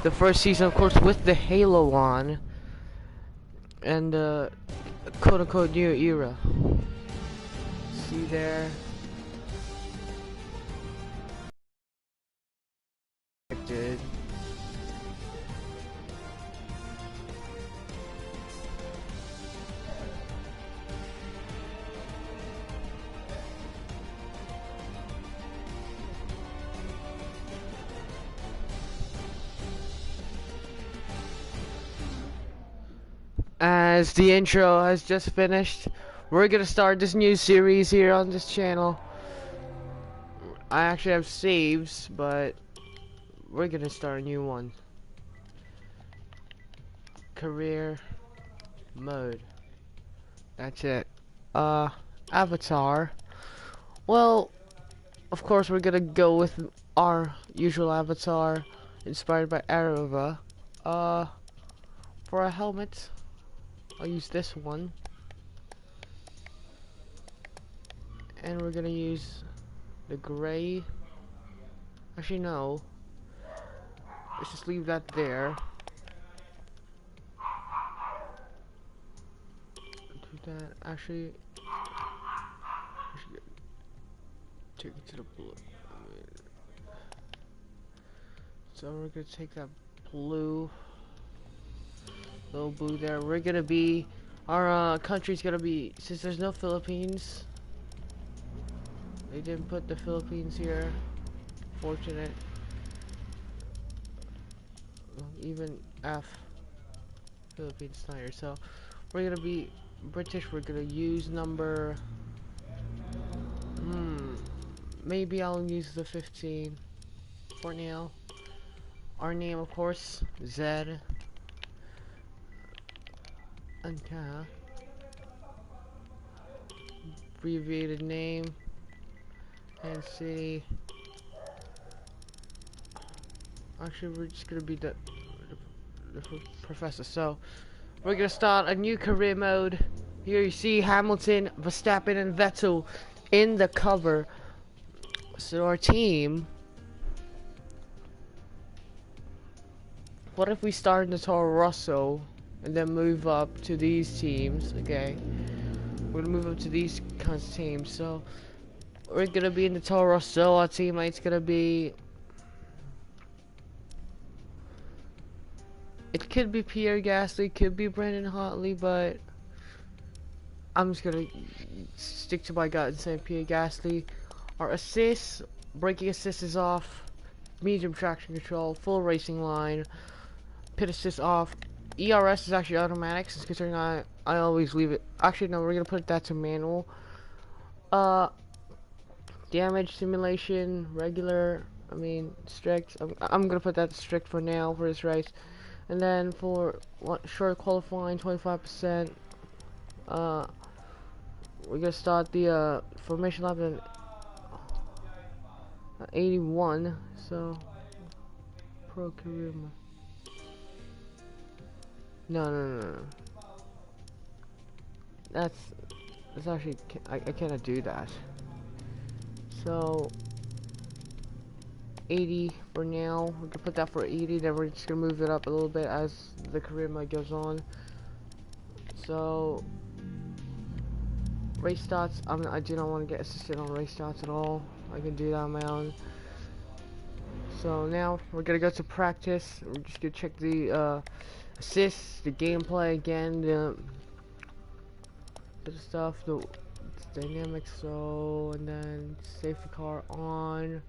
the first season, of course, with the Halo on, and quote-unquote new era. See there. Did. As the intro has just finished, we're gonna start this new series here on this channel. I actually have saves, but we're gonna start a new one. Career mode. That's it. Avatar. Well, of course we're gonna go with our usual avatar, inspired by Arava. For a helmet, I'll use this one. And we're gonna use the gray. Actually, no. Let's just leave that there. Do that. Actually, I should take it to the blue. So we're gonna take that blue, little blue there. We're gonna be, our country's gonna be, since there's no Philippines, they didn't put the Philippines here. Fortunate. Even F, Philippines not here. So we're gonna be British. We're gonna use number. Maybe I'll use the 15 for now. Our name, of course, Z. Okay. Abbreviated name and city. Actually, we're just gonna be the professor. So we're gonna start a new career mode. Here you see Hamilton, Verstappen, and Vettel in the cover. So our team. What if we start in the Toro Rosso and then move up to these teams? Okay, we're gonna move up to these kinds of teams. So we're gonna be in the Toro Rosso. Our teammate's gonna be. It could be Pierre Gasly, could be Brendan Hartley, but I'm just gonna stick to my gut and say Pierre Gasly. Our assists, braking assist is off, medium traction control, full racing line, pit assist off. ERS is actually automatic, since considering I always leave it. Actually, no, we're gonna put that to manual. Damage simulation, regular. I mean strict. I'm gonna put that to strict for now for this race. And then for short qualifying, 25%. We're gonna start the formation lap at 81. So pro career mode. No. That's actually I cannot do that. So 80 for now. We can put that for 80. Then we're just gonna move it up a little bit as the career mode goes on. So race starts. I do not want to get assisted on race starts at all. I can do that on my own. So now we're gonna go to practice. We're just gonna check the assists, the gameplay again, the stuff, the dynamics. So and then safety car on.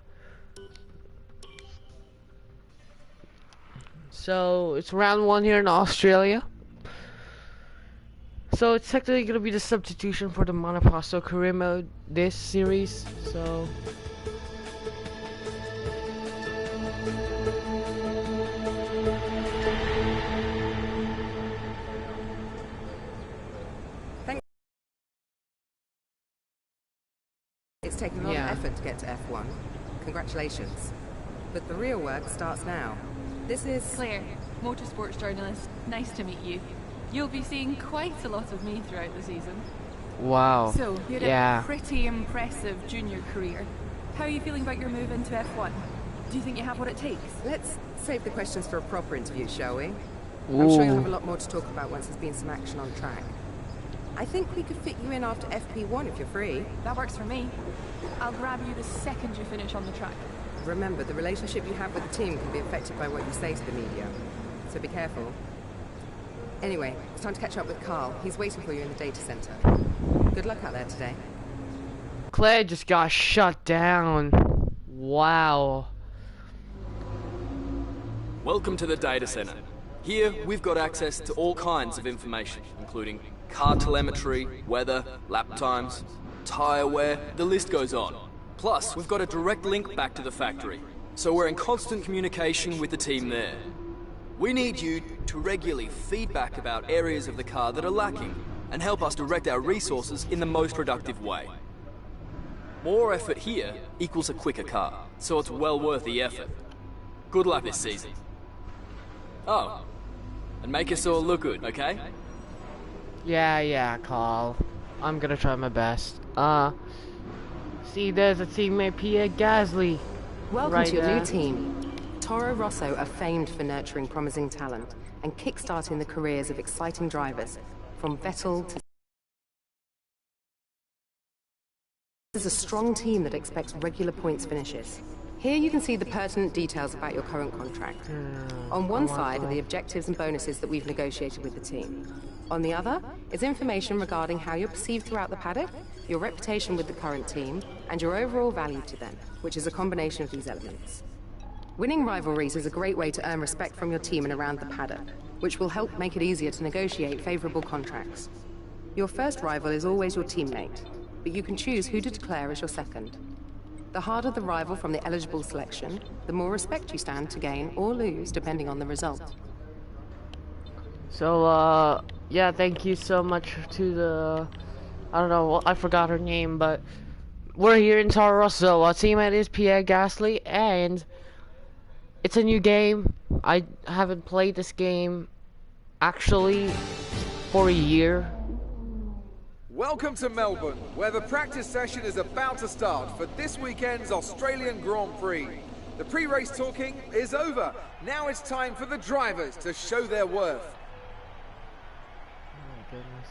So it's round 1 here in Australia. So it's technically gonna be the substitution for the Monoposto career mode this series. So it's taken a lot of effort to get to F1. Congratulations. But the real work starts now. This is Claire, motorsports journalist. Nice to meet you. You'll be seeing quite a lot of me throughout the season. wow. So, you had a pretty impressive junior career. How are you feeling about your move into F1? Do you think you have what it takes? Let's save the questions for a proper interview, shall we? Ooh. I'm sure you'll have a lot more to talk about once there's been some action on track. I think we could fit you in after FP1 if you're free. That works for me. I'll grab you the second you finish on the track. Remember, the relationship you have with the team can be affected by what you say to the media. So be careful. Anyway, it's time to catch up with Carl. He's waiting for you in the data center. Good luck out there today. Claire just got shut down. Wow. Welcome to the data center. Here, we've got access to all kinds of information, including car telemetry, weather, lap times, tire wear, the list goes on. Plus, we've got a direct link back to the factory, so we're in constant communication with the team there. We need you to regularly feedback about areas of the car that are lacking and help us direct our resources in the most productive way. More effort here equals a quicker car, so it's well worth the effort. Good luck this season. Oh, and make us all look good, okay? Yeah, Carl. I'm gonna try my best. See, there's a teammate, Pierre Gasly. Welcome right to your there. new team. Toro Rosso are famed for nurturing promising talent and kickstarting the careers of exciting drivers, from Vettel to... This is a strong team that expects regular points finishes. Here you can see the pertinent details about your current contract. On one side are the objectives and bonuses that we've negotiated with the team. On the other is information regarding how you're perceived throughout the paddock, your reputation with the current team, and your overall value to them, which is a combination of these elements. Winning rivalries is a great way to earn respect from your team and around the paddock, which will help make it easier to negotiate favorable contracts. Your first rival is always your teammate, but you can choose who to declare as your second. The harder the rival from the eligible selection, the more respect you stand to gain or lose depending on the result. So, yeah, thank you so much to the... I don't know, I forgot her name, but... We're here in Toro Rosso. Our teammate is Pierre Gasly, and... It's a new game. I haven't played this game, actually, for a year. Welcome to Melbourne, where the practice session is about to start for this weekend's Australian Grand Prix. The pre-race talking is over. Now it's time for the drivers to show their worth. Oh my goodness.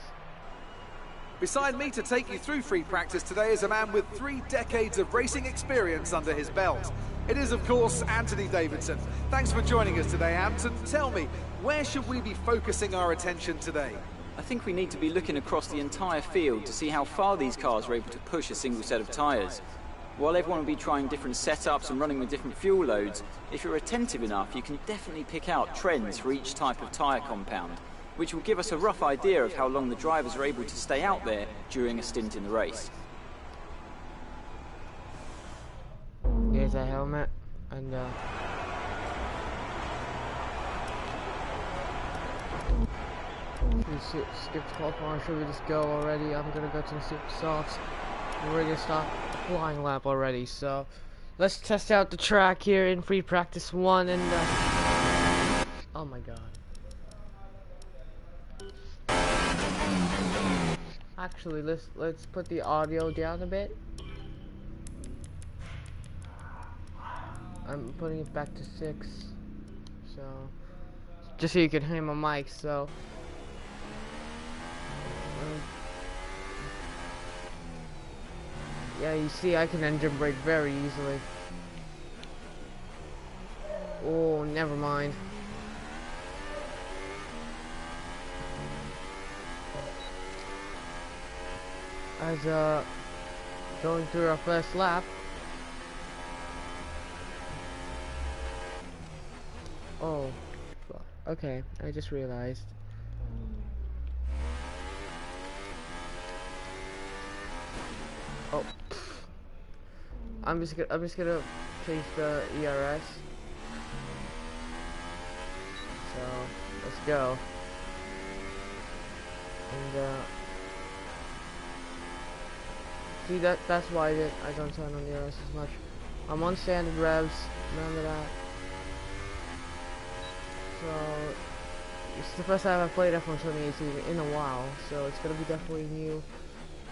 Beside me to take you through free practice today is a man with 3 decades of racing experience under his belt. It is, of course, Anthony Davidson. Thanks for joining us today, Ant. And tell me, where should we be focusing our attention today? I think we need to be looking across the entire field to see how far these cars are able to push a single set of tyres. While everyone will be trying different setups and running with different fuel loads, if you're attentive enough, you can definitely pick out trends for each type of tyre compound, which will give us a rough idea of how long the drivers are able to stay out there during a stint in the race. Here's a helmet, and we skipped qualifying. Should we just go already? I'm gonna go to the super softs. We're gonna stop the flying lap already, so let's test out the track here in free practice 1, and oh my god. Actually, let's put the audio down a bit. I'm putting it back to 6, so just so you can hear my mic. So yeah, you see, I can engine brake very easily. Oh, never mind. As going through our first lap. Oh, okay, I just realized. Oh, I'm just gonna change the ERS. So let's go. And see, that's why I don't turn on the ERS as much. I'm on standard revs. Remember that. So it's the first time I've played F1 2018 in a while, so it's gonna be definitely a new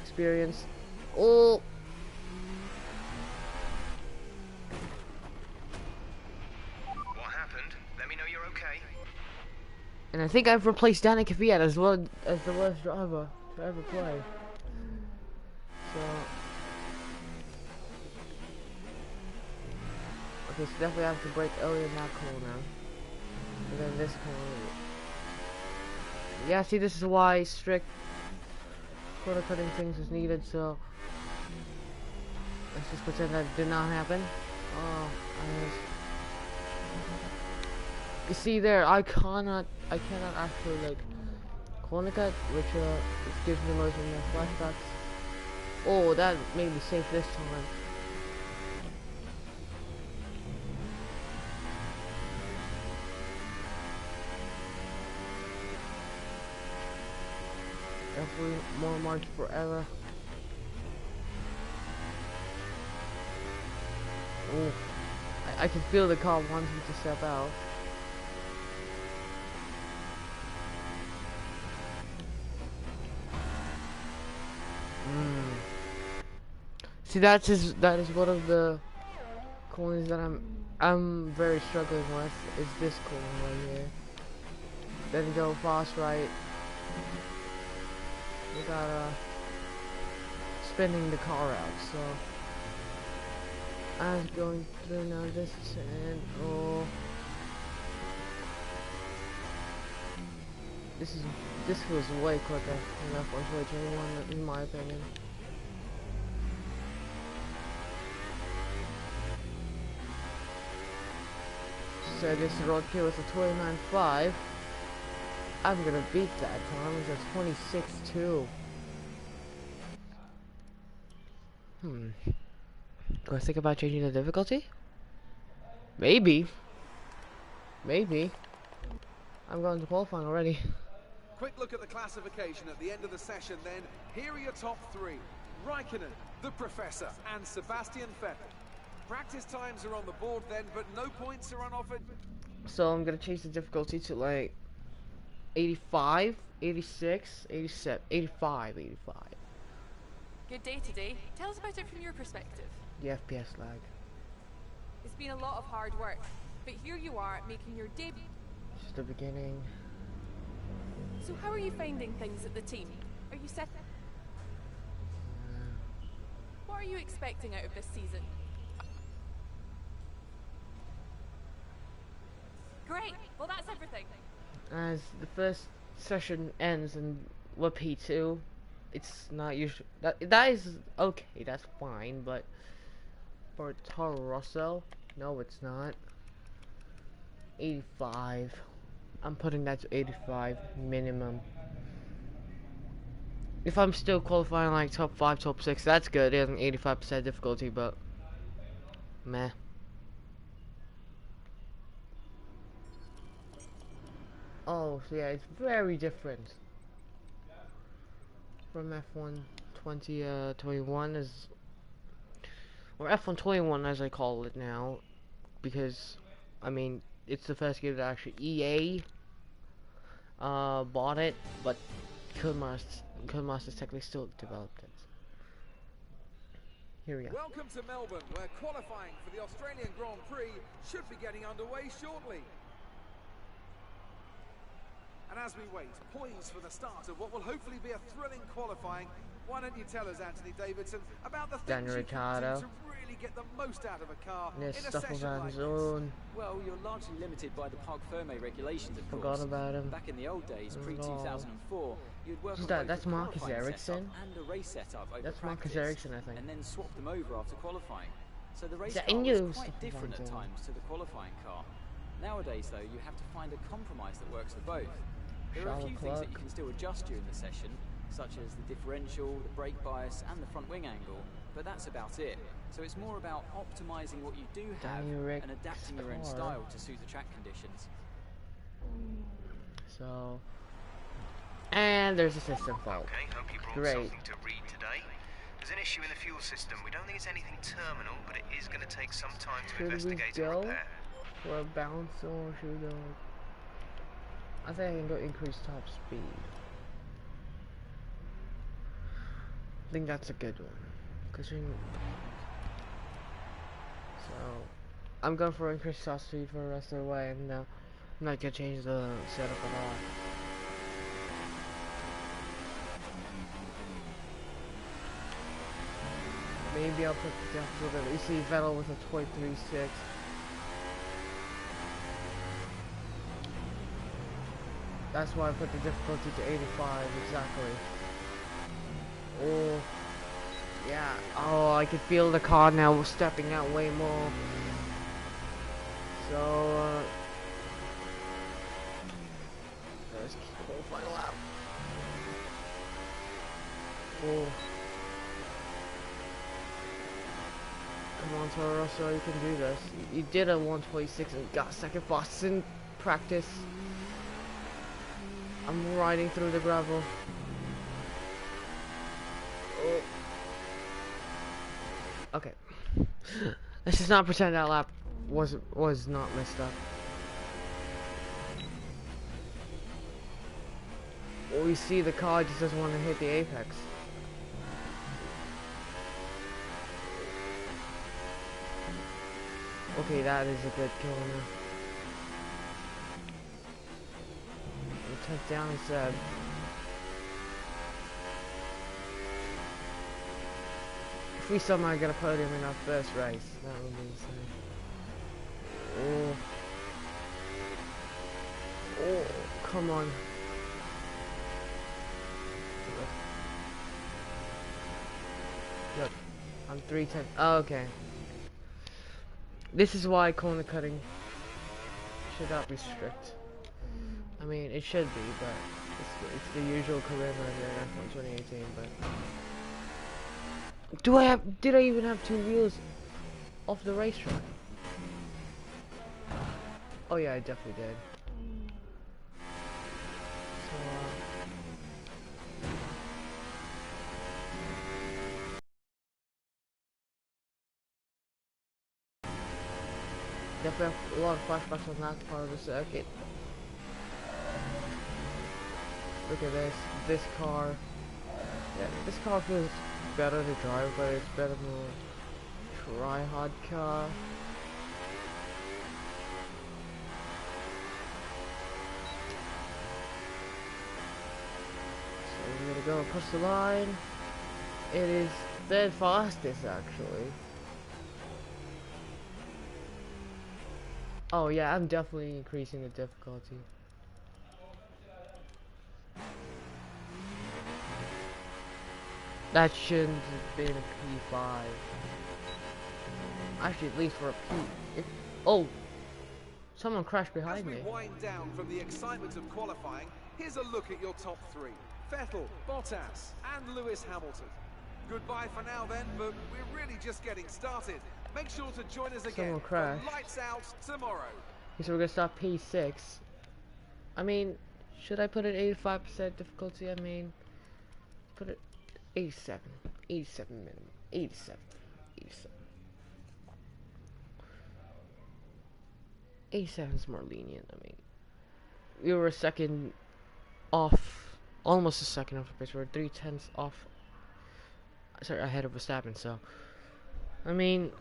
experience. Oh, okay? And I think I've replaced Danica Fiat as well as the worst driver to ever play. So okay, so definitely have to break early in that corner. And then this corner. Yeah, see, this is why strict corner cutting things is needed, so let's just pretend that did not happen. Oh, you see there, I cannot actually like corner cut, which gives me most of my flashbacks. Oh, that made me safe this time. Definitely more march forever. Oh, I can feel the car wants me to step out. See, that is one of the corners that I'm very struggling with. Is this corner right here? Then go fast right. We got spinning the car out. So I was going through now this and oh, this was way quicker than F1's Way in my opinion. So this road kill is a 29.5. I'm gonna beat that time. It's a 26.2. Do I think about changing the difficulty? Maybe. Maybe. I'm going to qualifying already. Quick look at the classification at the end of the session then. Here are your top three. Raikkonen, the Professor, and Sebastian Vettel. Practice times are on the board then, but no points are on offer. So I'm gonna change the difficulty to like 85, 86, 87, 85, 85. Good day today. Tell us about it from your perspective. The FPS lag. It's been a lot of hard work, but here you are making your debut. Just the beginning. So how are you finding things at the team? Are you set? What are you expecting out of this season? Great. Well, that's everything. As the first session ends and we're P2, it's not usually that is okay. That's fine, but for Toro Rosso, no, it's not. 85. I'm putting that to 85 minimum. If I'm still qualifying like top 5, top 6, that's good. It has an 85% difficulty, but meh. Oh, so yeah, it's very different from F1 21 as, or F1 21 as I call it now, because I mean it's the first game that actually EA bought it, but Codemasters technically still developed it. Here we go. Welcome to Melbourne, where qualifying for the Australian Grand Prix should be getting underway shortly. And as we wait, poised for the start of what will hopefully be a thrilling qualifying, why don't you tell us, Anthony Davidson, about the things you can do to really get the most out of a car in a session like this? Well, you're largely limited by the Parc Ferme regulations, of course. Forgot about him. Back in the old days, pre-2004, you'd work on That's both Marcus qualifying Ericsson. setup and a race setup over That's practice, Marcus Ericsson, I think. and then swap them over after qualifying. So the race That car in was quite different at times to the qualifying car. Nowadays, though, you have to find a compromise that works for both. There are a few things that you can still adjust during the session, such as the differential, the brake bias, and the front wing angle, but that's about it. So it's more about optimizing what you do have and adapting your own style to suit the track conditions. So, and there's a system fault. Okay, hope you brought something to read today. There's an issue in the fuel system. We don't think it's anything terminal, but it is going to take some time to investigate and repair. For a bounce, or should we go? I think I can go increase top speed. I think that's a good one. So I'm going for increased top speed for the rest of the way, and I'm not gonna change the setup at all. Maybe I'll put the difficulty. You see Vettel with a 23.6. That's why I put the difficulty to 85, exactly. Oh, yeah. Oh, I can feel the car now stepping out way more. So, let's keep qualifying lap. Oh. Come on, Toro Rosso, you can do this. You did a 126 and got second fastest in practice. I'm riding through the gravel. Oh. Okay. Let's just not pretend that lap was not messed up. Well, we see the car just doesn't want to hit the apex. Okay, that is a good kill now. We took down Zeb. If we somehow get a podium in our first race, that would be insane. Oh. Oh, come on. Look, I'm 310. Oh, okay. This is why corner cutting should not be strict. I mean, it should be, but it's the usual career mode in F1 2018. But did I even have two wheels off the racetrack? Oh yeah, I definitely did. So, definitely have a lot of flashbacks on that part of the circuit. Look at this car. Yeah, this car feels better to drive, but it's better than a try-hard car. So we're gonna go across the line. It is dead fastest, actually. Oh yeah, I'm definitely increasing the difficulty. That shouldn't have been a P5. Actually, at least for a P. Oh! Someone crashed behind me. As we wind down from the excitement of qualifying, here's a look at your top three. Vettel, Bottas, and Lewis Hamilton. Goodbye for now then, but we're really just getting started. Make sure to join us again for Lights Out tomorrow. Okay, so we're gonna start P6. I mean, should I put it 85% difficulty? I mean, put it 87 minimum, 87. 87 is more lenient. I mean, we were a second off, almost a second off the pace. We were 3/10 off. Sorry, ahead of Verstappen. So, I mean,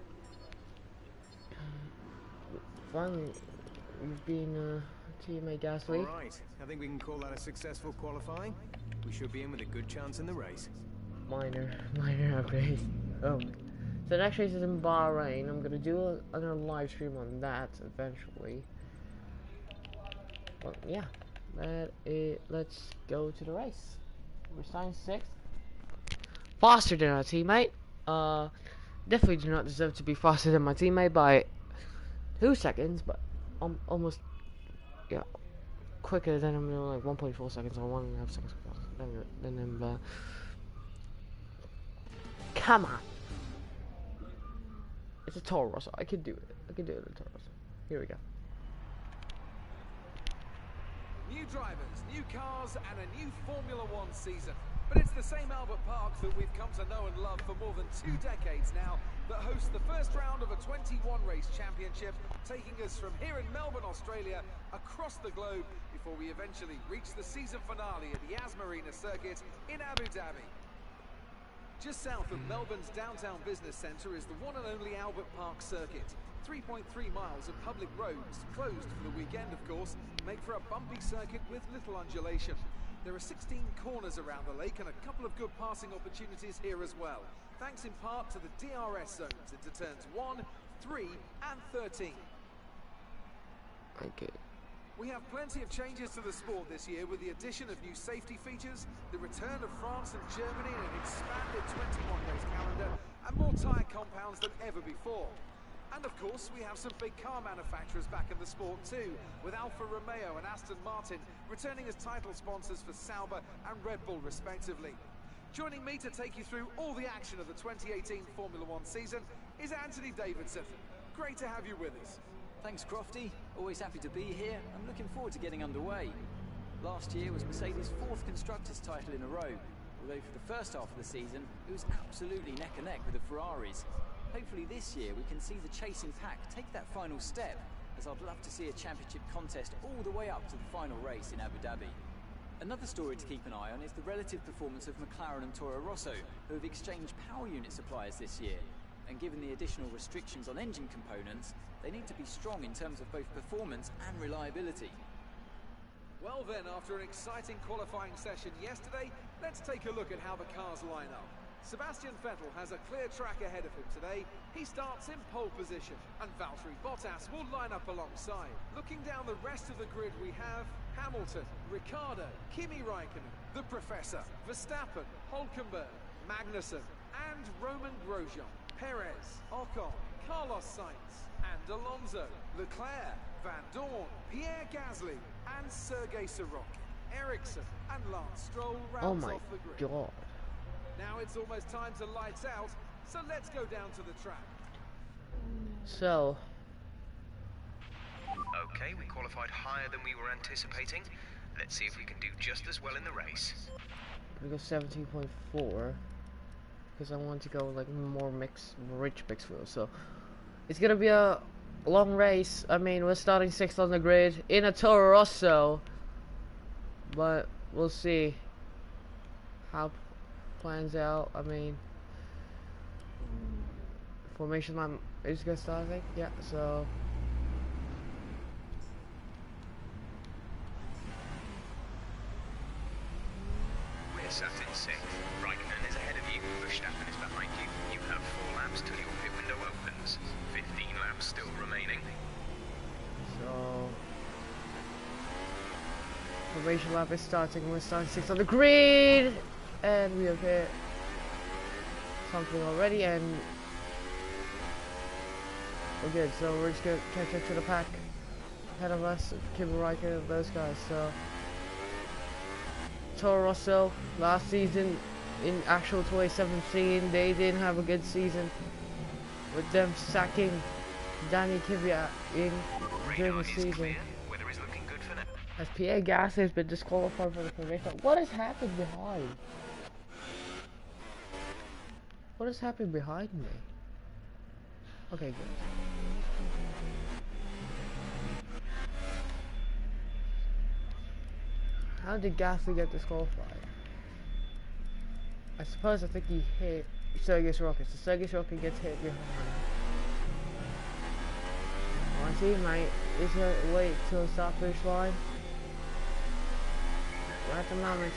finally, we've been teammate Gasly. All right, I think we can call that a successful qualifying. We should be in with a good chance in the race. Minor upgrade. Oh, so the next race is in Bahrain. I'm gonna do another live stream on that eventually. Well, yeah, let's go to the race. We're starting 6th. Faster than our teammate. Definitely do not deserve to be faster than my teammate by 2 seconds, but almost, yeah, quicker than him, like 1.4 seconds or 1.5 seconds than him. But come on, it's a Toro Rosso. I can do it. I can do it in Toro Rosso. Here we go. New drivers, new cars, and a new Formula One season. But it's the same Albert Park that we've come to know and love for more than 2 decades now that hosts the first round of a 21 race championship, taking us from here in Melbourne, Australia, across the globe before we eventually reach the season finale at the Yas Marina circuit in Abu Dhabi. Just south of Melbourne's downtown business centre is the one and only Albert Park circuit. 3.3 miles of public roads, closed for the weekend of course, make for a bumpy circuit with little undulation. There are 16 corners around the lake and a couple of good passing opportunities here as well, thanks in part to the DRS zones into turns 1, 3 and 13. Okay. We have plenty of changes to the sport this year with the addition of new safety features, the return of France and Germany in an expanded 21-race calendar, and more tyre compounds than ever before. And of course, we have some big car manufacturers back in the sport too, with Alfa Romeo and Aston Martin returning as title sponsors for Sauber and Red Bull respectively. Joining me to take you through all the action of the 2018 Formula One season is Anthony Davidson. Great to have you with us. Thanks, Crofty. Always happy to be here. I'm looking forward to getting underway. Last year was Mercedes' 4th Constructors' title in a row, although for the first half of the season, it was absolutely neck and neck with the Ferraris. Hopefully this year we can see the chasing pack take that final step, as I'd love to see a championship contest all the way up to the final race in Abu Dhabi. Another story to keep an eye on is the relative performance of McLaren and Toro Rosso, who have exchanged power unit suppliers this year. And given the additional restrictions on engine components, they need to be strong in terms of both performance and reliability. Well then, after an exciting qualifying session yesterday, let's take a look at how the cars line up. Sebastian Vettel has a clear track ahead of him today. He starts in pole position, and Valtteri Bottas will line up alongside. Looking down the rest of the grid, we have Hamilton, Ricciardo, Kimi Raikkonen, the Professor, Verstappen, Hülkenberg, Magnussen, and Roman Grosjean. Perez, Ocon, Carlos Sainz, and Alonso, Leclerc, Van Dorn, Pierre Gasly, and Sergei Sirotkin. Ericsson and Lance Stroll rounds off the grid. Oh my god. Now it's almost time to lights out, so let's go down to the track. So. Okay, we qualified higher than we were anticipating. Let's see if we can do just as well in the race. I'm gonna go 17.4 because I want to go like more rich mix wheels. So it's gonna be a long race. I mean, we're starting 6th on the grid in a Toro Rosso, but we'll see how plans out. I mean, formation line is gonna start, I think. Yeah, so We're sat in 6th. Raikkonen is ahead of you. Verstappen is behind you. You have 4 laps till your pit window opens. 15 laps still remaining. So formation lap is starting. We're starting 6th on the grid, and we have hit something already, and we're good. So we're just gonna catch up to the pack ahead of us, Kimi Raikkonen, those guys. So Toro Rosso last season in actual 2017, they didn't have a good season, with them sacking Danny Kvyat in during the season. Weather is looking good for now. As Pierre Gasly has been disqualified for the formation. What has happened behind? What has happened behind me? Okay, good. How did Gasly get disqualified? I think he hit Sergei Sirotkin. So Sergei Sirotkin gets hit behind. My teammate is gonna wait till the start finish line. Right at the moment.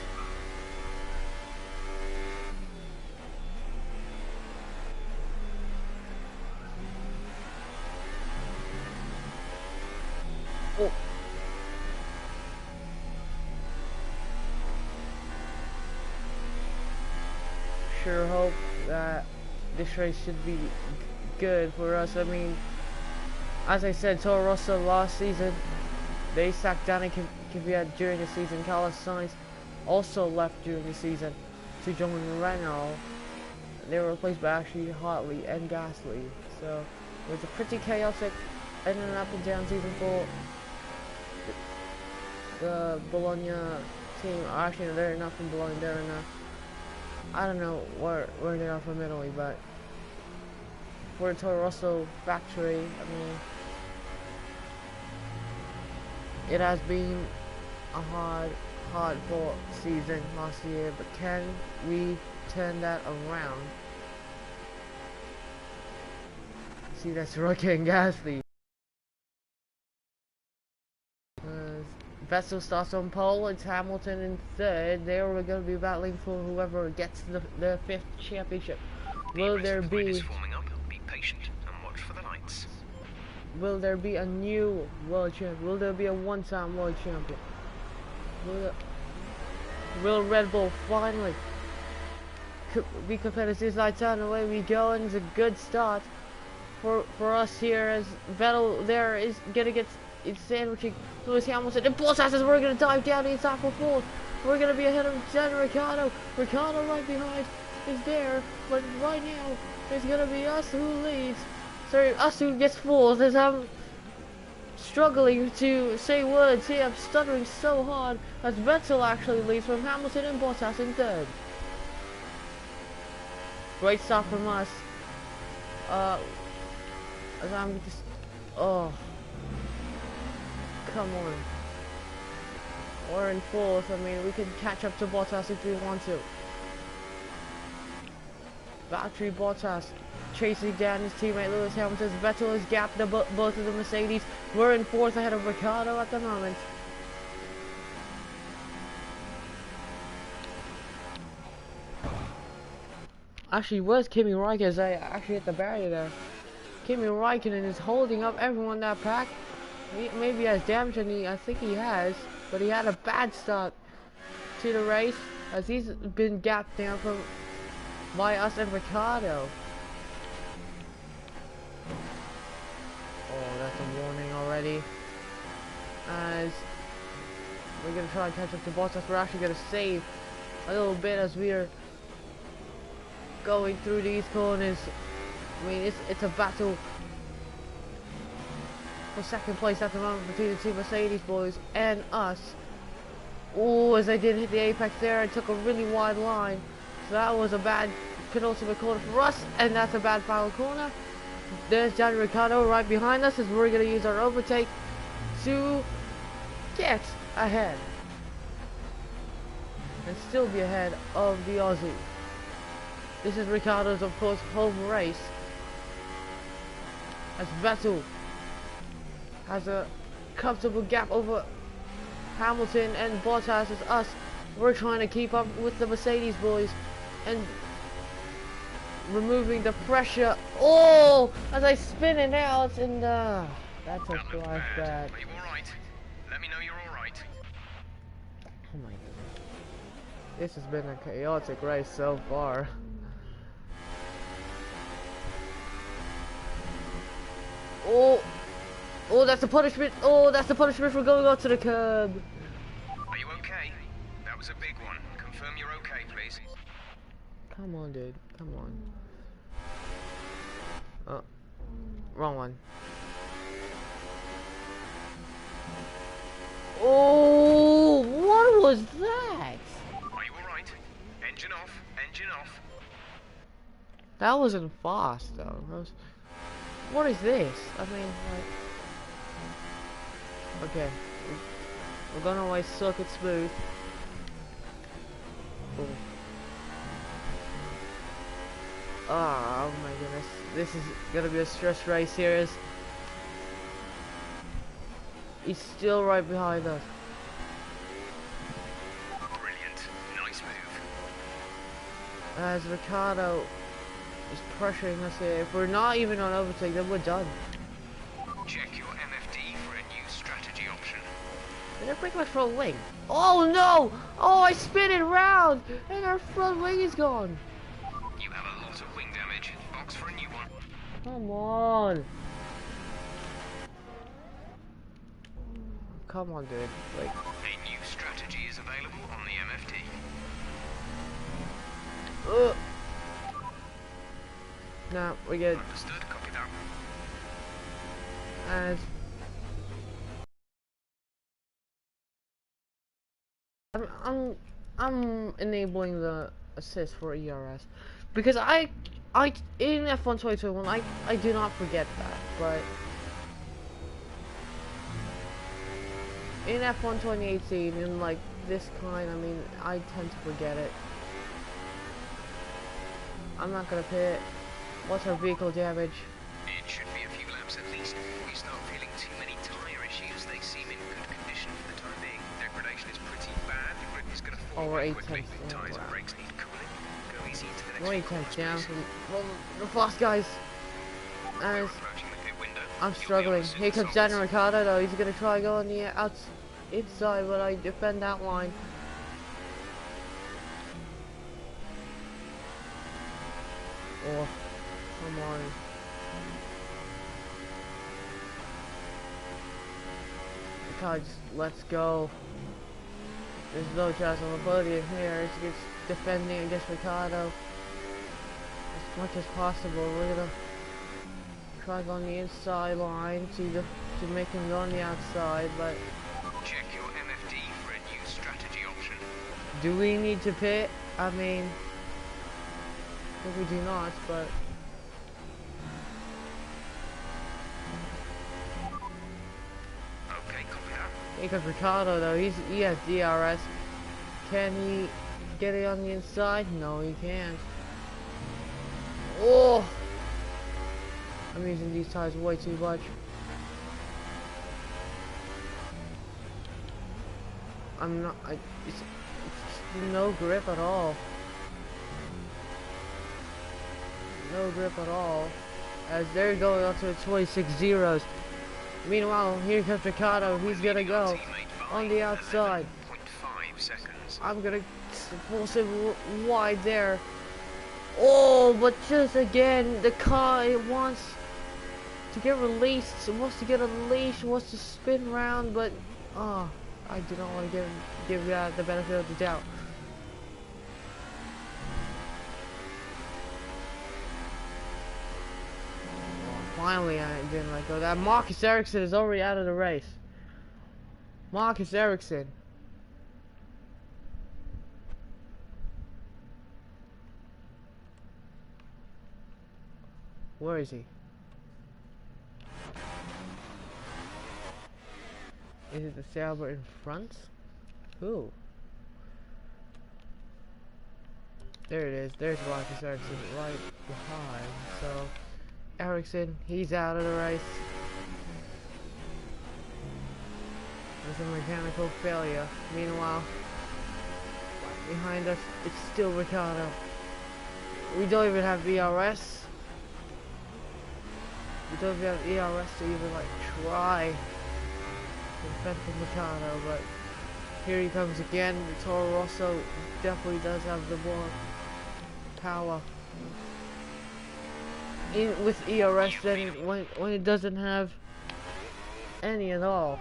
Oh. Sure hope that this race should be good for us. I mean, as I said, Toro Rosso last season, they sacked Danny Kvyat during the season. Carlos Sainz also left during the season to join Renault. They were replaced by actually Hartley and Gasly. So it was a pretty chaotic and an up and down season for the Bologna team. Actually, they're not from Bologna. They're in I don't know where they are from Italy, but for the Toro Rosso factory, I mean, it has been a hard fought season last year, but can we turn that around. See, that's Rocky and Gasly. Vettel starts on pole. It's Hamilton in third. There we're going to be battling for whoever gets the 5th championship. Will there be? Be patient and watch for the lights. Will there be a new world champion? Will there be a one-time world champion? Will Red Bull finally be competitive? Lights on, away we go, and it's a good start for us here as Vettel there is gonna get it's sandwiching Lewis Hamilton and Bottas as we're gonna dive down inside for 4th. We're gonna be ahead of Daniel Ricciardo. Ricciardo right behind is there, but right now it's gonna be us who leads. Sorry, us who gets 4th as I'm struggling to say words here. I'm stuttering so hard as Vettel actually leads from Hamilton and Bottas in 3rd. Great start from us. As I'm just, oh, come on. We're in 4th. I mean, we can catch up to Bottas if we want to. Valtteri Bottas chasing down his teammate Lewis Hamilton. Vettel has gapped both of the Mercedes. We're in 4th ahead of Ricciardo at the moment. Actually, where's Kimi Räikkönen? I actually hit the barrier there. Kimi Räikkönen is holding up everyone in that pack. Maybe he has damage, and I think he has, but he had a bad start to the race as he's been gapped down by us and Ricciardo. Oh, that's a warning already. As we're gonna try and catch up to Bottas, we're actually gonna save a little bit as we're going through these corners. I mean, it's a battle for 2nd place at the moment between the 2 Mercedes boys and us. Oh, as I did hit the apex there, I took a really wide line. So that was a bad penultimate corner for us, and that's a bad final corner. There's Daniel Ricciardo right behind us as we're going to use our overtake to get ahead. And still be ahead of the Aussie. This is Ricciardo's, of course, home race. As Vettel has a comfortable gap over Hamilton and Bottas as us. We're trying to keep up with the Mercedes boys and removing the pressure. Oh, as I spin it out, and that's a flash back. Are you alright? Let me know you're alright. Oh my goodness. This has been a chaotic race so far. Oh, that's the punishment. Oh, that's the punishment for going onto the curb. Are you okay? That was a big one. Confirm you're okay, please. Come on, dude. Come on. Oh, wrong one. Oh, what was that? Are you alright? Engine off. Engine off. That wasn't fast, though. That was... What is this? I mean, like... Okay. We're gonna always circuit smooth. Oh. Oh my goodness. This is gonna be a stress race here as he's still right behind us. Brilliant. Nice move. As Ricciardo is pressuring us here. If we're not even on overtake, then we're done. Check your MFD for a new strategy option. Did I break my front wing? Oh no! Oh, I spin it round and our front wing is gone. You have a lot of wing damage. Box for a new one. Come on. Come on, dude. Like, A new strategy is available on the MFD. nah, we're good. Understood. Copy that. And I'm enabling the assist for ERS because I in F1 2021 I do not forget that, but in F1 2018 in like this kind, I mean, I tend to forget it. I'm not gonna pit. What's our vehicle damage? It should be a few laps at least. If we start feeling too many tyre issues, they seem in good condition for the time being. Degradation is pretty bad. The grip is going to fall we're away 8 quickly. tenths. Tyres and brakes need cooling. Go easy to the next We're 8 few tenths corners, down please. from the fast guys. We're As approaching the pit window. I'm You'll be struggling. on the Here super comes Daniel softs. Ricciardo though. He's gonna try going the inside, but I defend that line. Oh, come on. God, let's go. There's no chance of a podium here. It's just defending against Ricciardo as much as possible. We're gonna try going the inside line to make him go on the outside, but Check your MFD for a new strategy option. do we need to pit? I mean, I think we do not, but Okay, copy that. here comes Ricciardo though. He has DRS. Can he get it on the inside? No, he can't. Oh, I'm using these tires way too much. I'm not. It's no grip at all. No grip at all. As they're going on to the 26 zeros. Meanwhile, here comes Ricciardo. He's gonna go on the outside. 11.5 seconds. I'm gonna force him wide there. Oh, but just again, the car, it wants to get released. It wants to get unleashed. It wants to spin around, but oh, I do not want to give that the benefit of the doubt. Finally, I didn't let go. That Marcus Ericsson is already out of the race. Marcus Ericsson. Where is he? Is it the Sauber in front? Who? There it is. There's Marcus Ericsson right behind. So, Ericsson, he's out of the race. There's a mechanical failure. Meanwhile, behind us, it's still Ricciardo. We don't even have ERS. We don't even have ERS to even like try to defend from Ricciardo, but here he comes again. The Toro Rosso definitely does have the more power. With ERS then when it doesn't have any at all.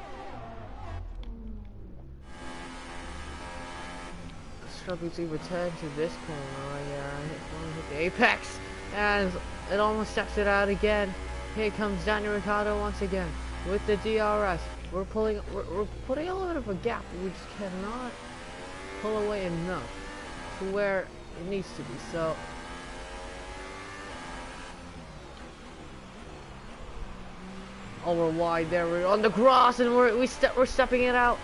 Struggling to return to this corner right there. I hit the apex and it almost steps it out again. Here comes Daniel Ricciardo once again with the DRS. We're putting a little bit of a gap. We just cannot pull away enough to where it needs to be. So oh, we're wide there. We're on the grass and we're stepping it out.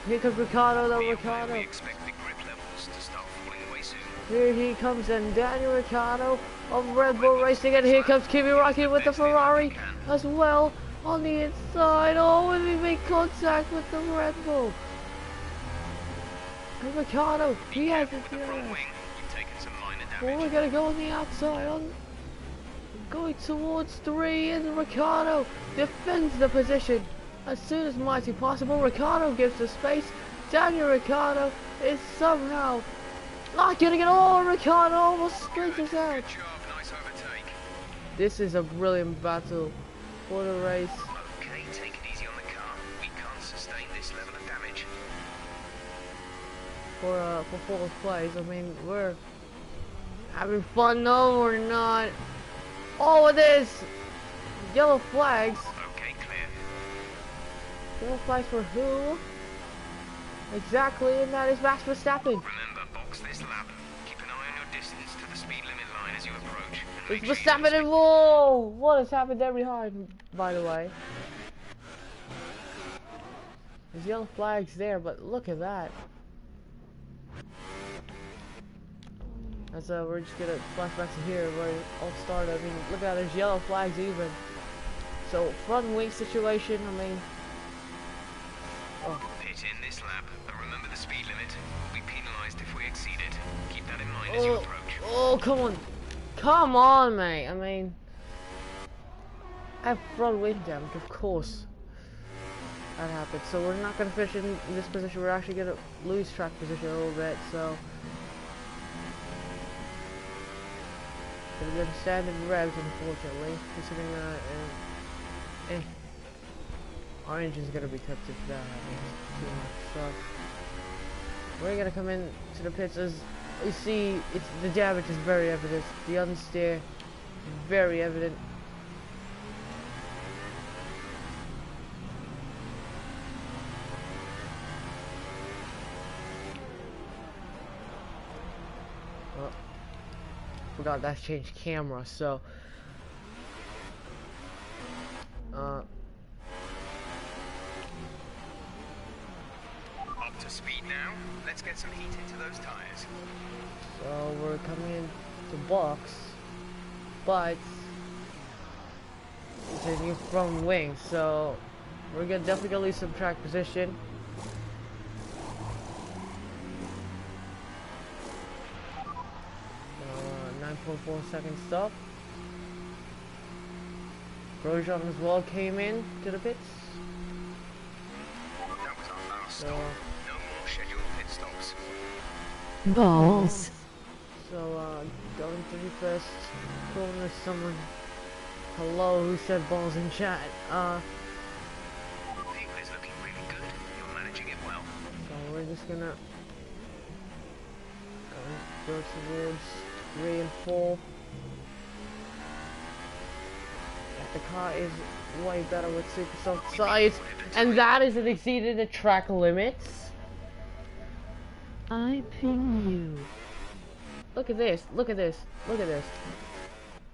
Here comes Ricciardo, though. Ricciardo. We expect the grip levels to start falling away soon. Here he comes, and Daniel Ricciardo of Red Bull Racing, and here comes Kimi Räikkönen with the Ferrari as well on the inside. Oh, and we make contact with the Red Bull. And Ricciardo, he has it here. You've taken some minor Oh, damage. we're gonna go on the outside. Going towards 3, and Ricciardo defends the position. As soon as mighty possible, Ricciardo gives the space. Daniel Ricciardo is somehow not getting it all. Ricciardo almost springs us out. Good job, nice overtake. This is a brilliant battle for the race. Okay, take it easy on the car. We can't sustain this level of damage. For fourth place. I mean, we're having fun. No, we're not. Oh, it is yellow flags. Okay, clear. Yellow flags for who? Exactly, and that is Max Verstappen. Remember, box this lap. Keep an eye on your distance to the speed limit line as you approach. And It's make sure you Verstappen and whoa! What has happened there behind, by the way? There's yellow flags there, but look at that. As we're just gonna flashback to here where it all started. I mean, look at there's yellow flags even. So front wing situation. I mean, Pit in this lap, but remember the speed limit. We'll be penalised if we exceed it. Keep that in mind as you approach. oh, come on, mate. I mean, I have front wing damage, of course. That happened. So we're not gonna finish in this position. We're actually gonna lose track position a little bit. So. We're gonna stand in revs, unfortunately, considering that our engine's gonna be tempted for that. I mean, too much stuff. We're gonna come in to the pits as you see. The damage is very evident. The unsteer, very evident. Forgot that's changed camera, so Up to speed now. Let's get some heat into those tires. so we're coming in to box, but it's a new front wing, so we're definitely gonna lose some track position. 9.4 second stop. Grosjean as well came in to the pits. That was our last stop. No more scheduled pit stops. Balls. So going to the first corner, someone hello who said balls in chat. Vehicle is looking really good. You're managing it well. So we're just gonna go towards 3 and 4. The car is way better with super soft sides, and that is it exceeded the track limits. I ping you. Look at this, look at this, look at this.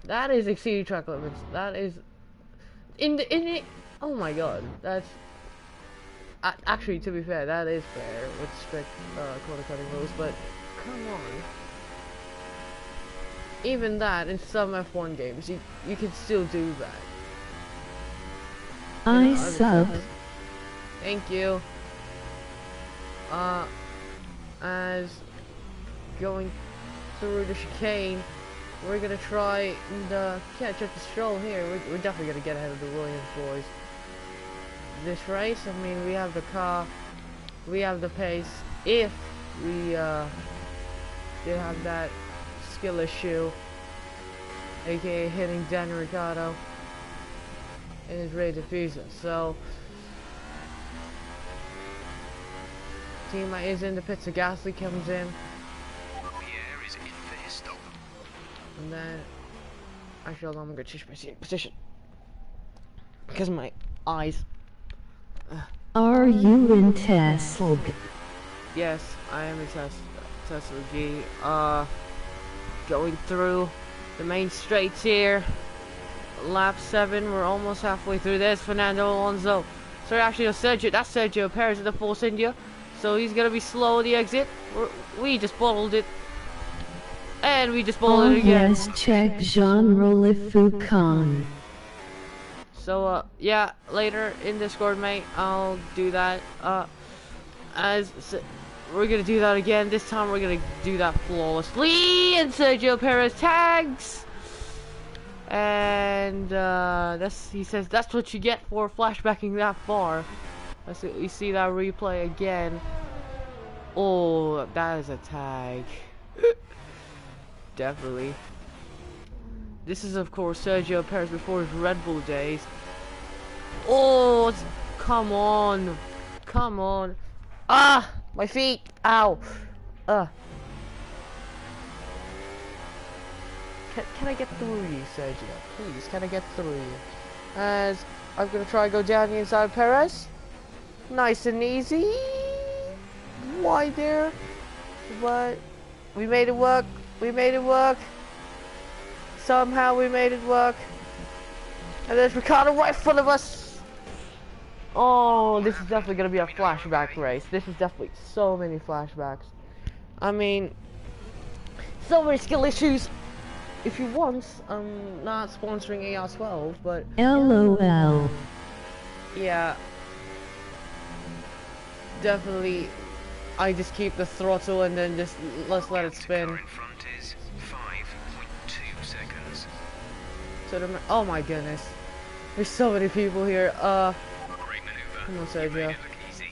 That is exceeding track limits. That is in the oh my god, that's actually, to be fair, that is fair with strict corner cutting rules, but come on. Even that, in some F1 games, you can still do that. I sub. Thank you. As going through the chicane, we're gonna try and catch up the stroll here. We're definitely gonna get ahead of the Williams boys. This race, I mean, we have the car, we have the pace. If we did have that skill issue, aka hitting Daniel Ricciardo in his rear diffuser. So team is in the pits, so Gasly comes in. Pierre is in for his stop. And then actually hold on, I'm gonna change my seating position because of my eyes. Are you in Tesla? Yes, I am in Tesla G. Going through the main straights here. Lap 7, we're almost halfway through this. Fernando Alonso. Sorry, actually, Sergio. That's Sergio Perez at the Force India. So he's gonna be slow at the exit. We just bottled it. And we just bottled it again. Yes, check genre Le Foucan. So, yeah, later in Discord, mate, I'll do that. We're gonna do that again. This time we're gonna do that flawlessly. And Sergio Perez tags. And he says that's what you get for flashbacking that far. You see that replay again. Oh, that is a tag. Definitely. This is, of course, Sergio Perez before his Red Bull days. Oh, come on. Come on. Ah, my feet. Ow. Can I get through you, Sergio? Please, can I get through you? As I'm going to try and go down the inside of Perez. Nice and easy. Wide there. But we made it work. We made it work. Somehow we made it work. And there's Ricciardo right in front of us. Oh, this is definitely going to be a flashback race. This is definitely so many flashbacks. I mean, So many skill issues. If you want, I'm not sponsoring AR12, but LOL. yeah, definitely. I just keep the throttle and then just let's let it spin. Car in front is 5.2 seconds. So oh my goodness, there's so many people here. Great maneuver. Come on, You Sergio. made it look easy.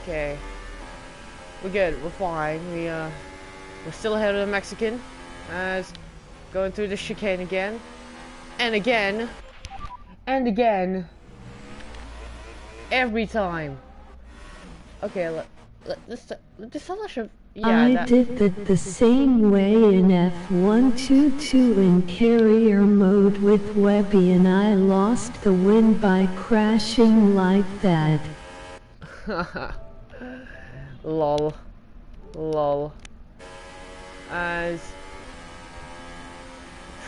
Okay. We're good. We're fine. We're still ahead of the Mexican. As going through the chicane again, and again, and again. Every time. Okay. Let's establish a. Yeah. I did that the same way in F122 in carrier mode with Webby, and I lost the win by crashing like that. Lol. Lol. As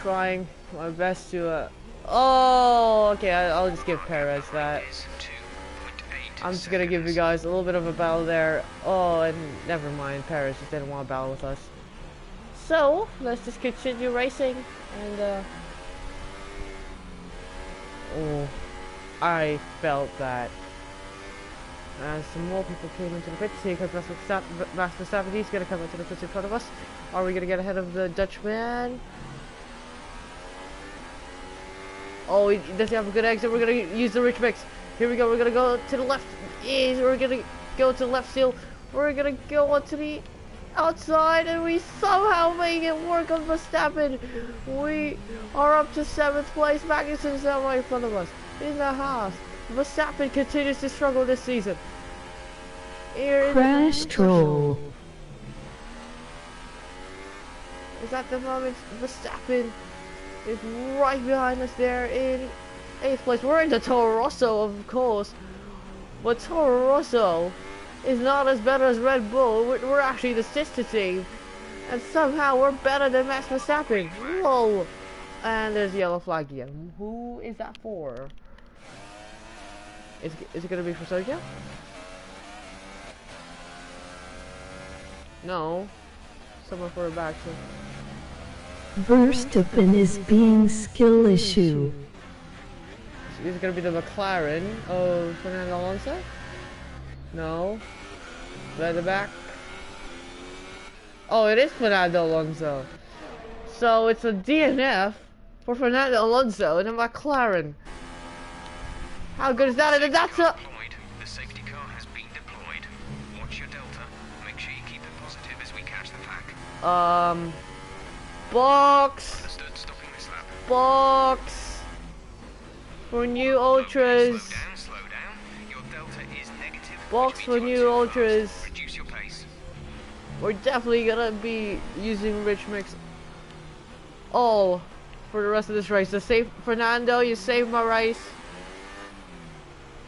trying my best to oh, okay, I'll just give Perez that. I'm just gonna give you guys a little bit of a battle there. Oh, and never mind, Perez just didn't want to battle with us. So, let's just continue racing, and oh, I felt that. Some more people came into the pits here because Master Verstappen's gonna come into the pits in front of us. Are we gonna get ahead of the Dutchman? Oh, he doesn't have a good exit. We're gonna use the rich mix. Here we go. We're gonna go to the left. Yes, we're gonna go to the left still. We're gonna go onto the outside, and we somehow make it work on Verstappen. We are up to 7th place. Magnussen's now right in front of us in the house. Verstappen continues to struggle this season. Here Crash troll. is at the moment Verstappen is right behind us there in 8th place. We're in the Toro Rosso, of course, but Toro Rosso is not as better as Red Bull. We're actually the sister team, and somehow we're better than Max Verstappen. Whoa! And there's the yellow flag again. Who is that for? Is it gonna be for Sergio? No. Someone for a back. Verstappen is being skill issue. Is it gonna be the McLaren of Fernando Alonso? No. At the back. Oh, it is Fernando Alonso. So it's a DNF for Fernando Alonso in a McLaren. How good is that? And that's a. The safety car has been deployed. Watch your delta. Make sure you keep it positive as we catch the pack. Box. Understood. Stopping this lap. Box. For new ultras. Slow down. Your delta is negative. Box for new ultras. Reduce your pace. We're definitely gonna be using rich mix all for the rest of this race. So save Fernando, you saved my race.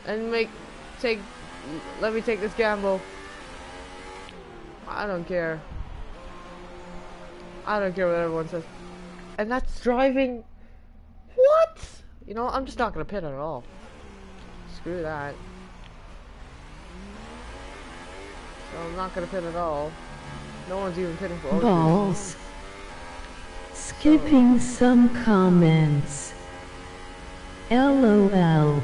And let me take this gamble. I don't care. I don't care what everyone says. And that's driving. What? You know, I'm just not gonna pit at all. Screw that. So I'm not gonna pit at all. No one's even pitting for balls. Skipping some comments. LOL.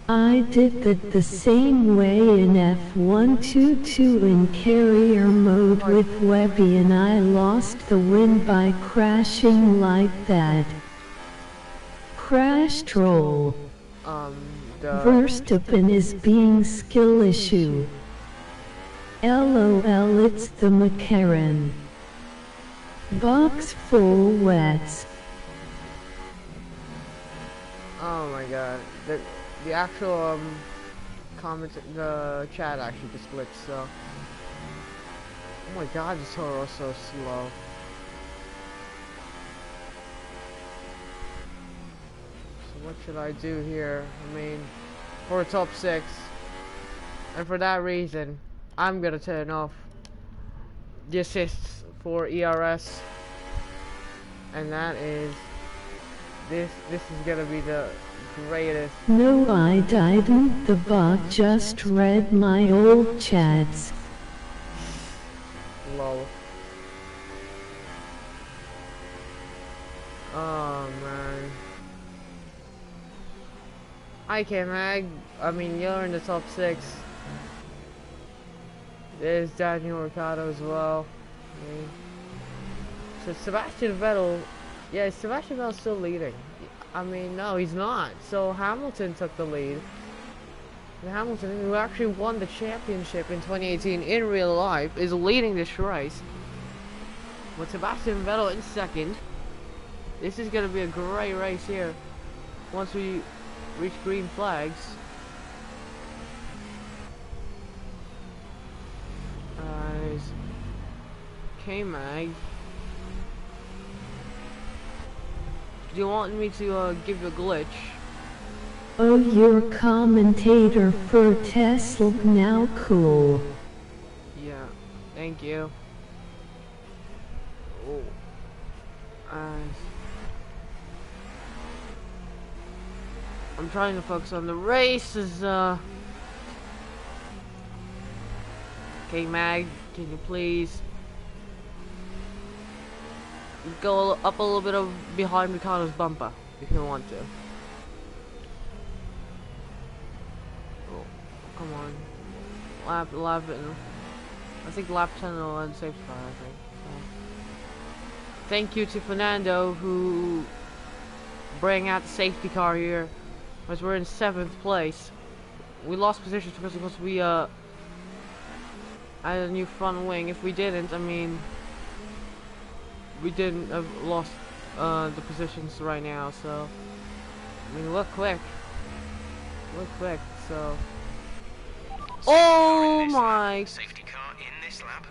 I did that the same way in F122 in carrier mode with Webby, and I lost the win by crashing like that. Crash troll. Verstappen is being skill issue. LOL, it's the McLaren. Box full wets. Oh my god. The actual comments, the chat actually just glitched, so. Oh my god, this Toro is so slow. So what should I do here? I mean, for a top 6. And for that reason, I'm gonna turn off the assists for ERS. And that is This is gonna be the greatest. No, I didn't. The bot just read my old chats. Lol. Oh man. I can't mag. I mean, you're in the top 6. There's Daniel Ricciardo as well. Okay. So Sebastian Vettel, yeah, Sebastian Vettel's still leading. I mean, no, he's not. So Hamilton took the lead. And Hamilton, who actually won the championship in 2018 in real life, is leading this race. With Sebastian Vettel in second. This is going to be a great race here. Once we reach green flags. K-Mag. Do you want me to give you a glitch? Oh, you're commentator for Tesla now, cool. Yeah, thank you. Oh. I'm trying to focus on the race as K-Mag, can you please go up a little bit of behind Ricardo's bumper if you want to. Oh, come on. Lap 11. I think lap 10 will end safety car, I think. Thank you to Fernando who bring out the safety car here, as we're in 7th place. We lost positions because we had a new front wing. If we didn't, I mean, we didn't have lost the positions right now. So I mean, look quick, so. Oh my! Safety car in this lap.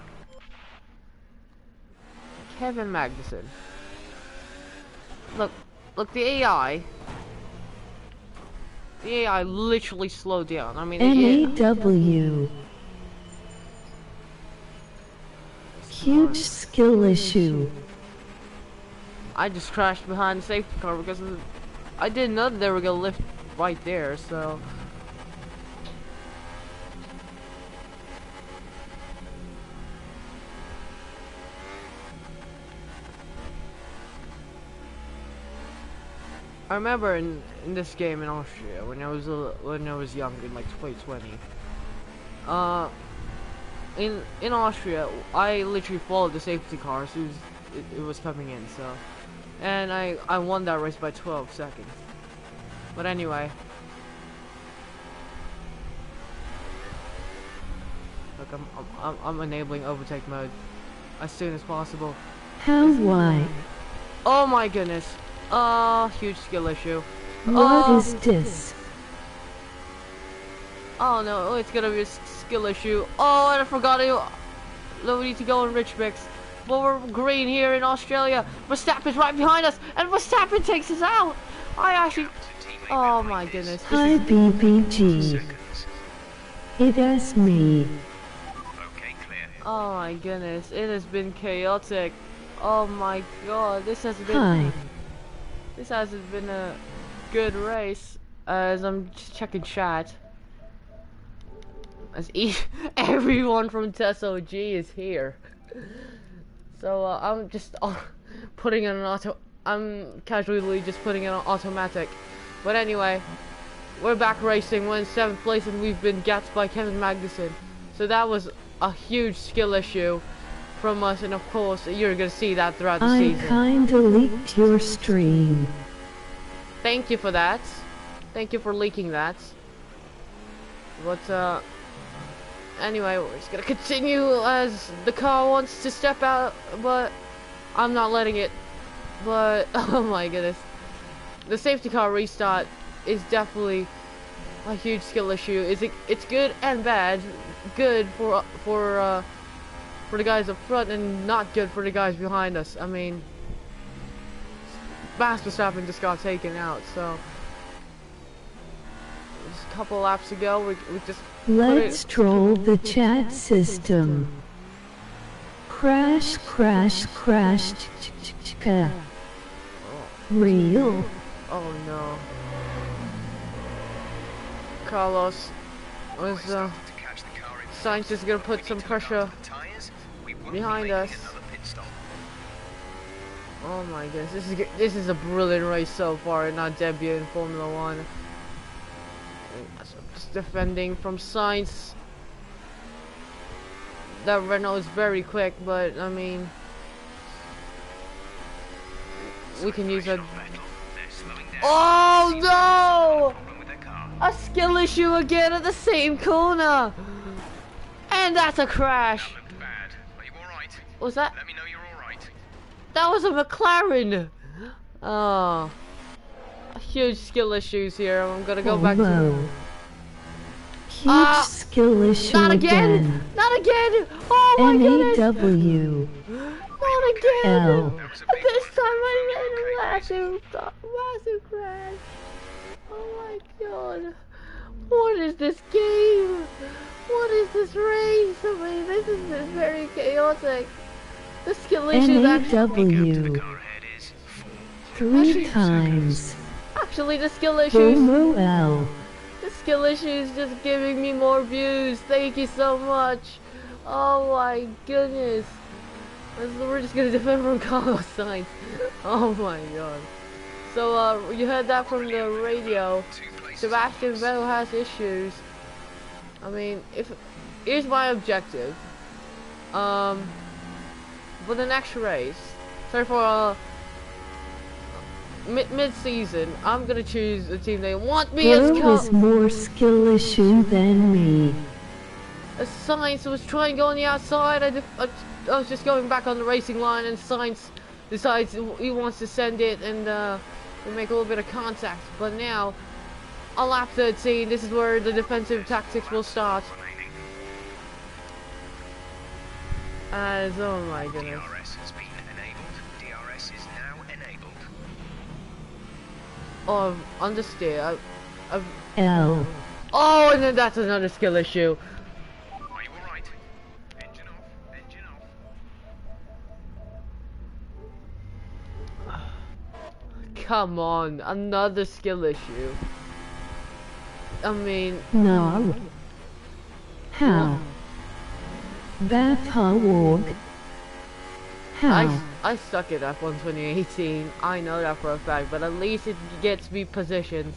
Kevin Magnussen. Look, the AI. The AI literally slowed down. I mean, NAW. Huge skill issue. I just crashed behind the safety car because I didn't know that they were gonna lift right there. So. I remember in this game in Austria when I was young in like 2020. In Austria, I literally followed the safety car as soon as it was coming in. So, and I won that race by 12 seconds. But anyway, look, I'm enabling overtake mode as soon as possible. How why? Oh my goodness. Huge skill issue. What is this? Oh no, it's gonna be a skill issue. Oh, and I forgot we need to go in rich mix. But we're green here in Australia. Verstappen's right behind us, and Verstappen takes us out. I actually. Oh my goodness. Hi BBG. It is me. Okay, clear. Oh my goodness, it has been chaotic. Oh my god, this hasn't been. Hi. This hasn't been a good race. As I'm just checking chat. As everyone from TESOG is here. So I'm just putting in an auto. I'm casually just putting in an automatic. But anyway, we're back racing. We're in 7th place and we've been gapped by Kevin Magnussen. So that was a huge skill issue from us, and of course you're gonna see that throughout the season. I kinda leaked your stream. Thank you for that. Thank you for leaking that. But anyway, we're just gonna continue as the car wants to step out, but I'm not letting it. But oh my goodness, the safety car restart is definitely a huge skill issue. It's good and bad. Good for the guys up front and not good for the guys behind us. I mean, Max Verstappen just got taken out, so just a couple laps to go. We just let's troll the chat system. Crash, crash, crash. Real. Oh no. Carlos was Sainz is gonna put some pressure behind us. Oh my goodness, this is a brilliant race so far in our debut in Formula 1. Just defending from Sainz. That Renault is very quick, but I mean, we can use a. Oh no! A skill issue again at the same corner, and that's a crash. What was that? That was a McLaren. Oh, huge skill issues here. I'm gonna go back to. Huge skill issue not again. Not again! Oh my goodness! NAW. Not again! L. This time I made a massive crash. Oh my god. What is this game? What is this race? I mean, this is very chaotic. The skill issue NAW. 3 times. Actually, the skill issues. L. The skill issue is just giving me more views. Thank you so much. Oh my goodness. We're just gonna defend from Carlos Sainz. Oh my god. So you heard that from the radio. Sebastian Vettel has issues. I mean, here's my objective. For the next race, sorry for mid-season, I'm gonna choose a team they want me as is more skill issue than me. Sainz was trying to go on the outside. I was just going back on the racing line, and Sainz decides he wants to send it, and we make a little bit of contact. But now, on lap 13, this is where the defensive tactics will start. As oh my goodness. DRS has been enabled. DRS is now enabled. Oh, understeer. L. Oh, and then that's another skill issue. Are you alright? Engine off. Engine off. Come on, another skill issue. I mean... No. How? That's how How? I suck at F1 2018. I know that for a fact, but at least it gets me positions.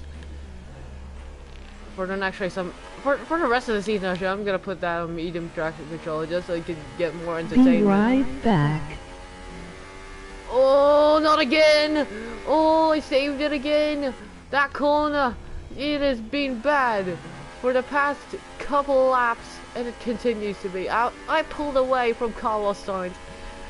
For the next race, for the rest of the season, actually, I'm gonna put that on medium traction control just so it can get more entertainment. Be right back. Oh, not again! Oh, I saved it again! That corner, it has been bad for the past couple laps, and it continues to be. I pulled away from Carlos Sainz,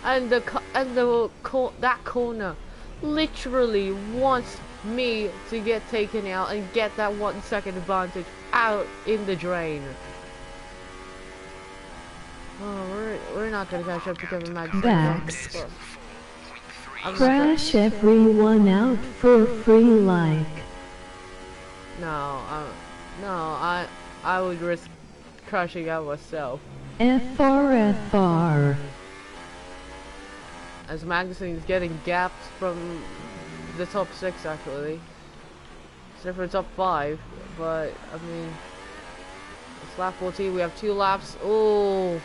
and that corner literally wants me to get taken out and get that 1 second advantage out in the drain. Oh, we're not gonna catch up to Kevin Backs. Crash everyone out for free like. No, I would risk crashing out myself. FR. As Magnussen is getting gapped from the top 6 actually. Except for the top 5, but I mean, it's lap 14, we have 2 laps. Oh,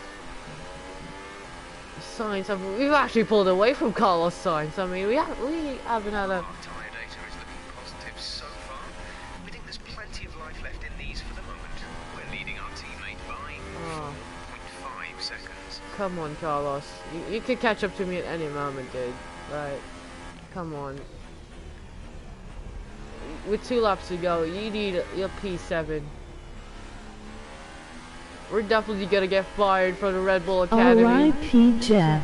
Sainz, we've actually pulled away from Carlos Sainz. I mean, we haven't had a... Tyre data is looking positive so far. We think there's plenty of life left in these for the moment. We're leading our teammate by 4.5 seconds. Come on, Carlos. You could catch up to me at any moment, dude. Right? Come on. With 2 laps to go, you need your P7. We're definitely gonna get fired from the Red Bull Academy. R.I.P. Jeff.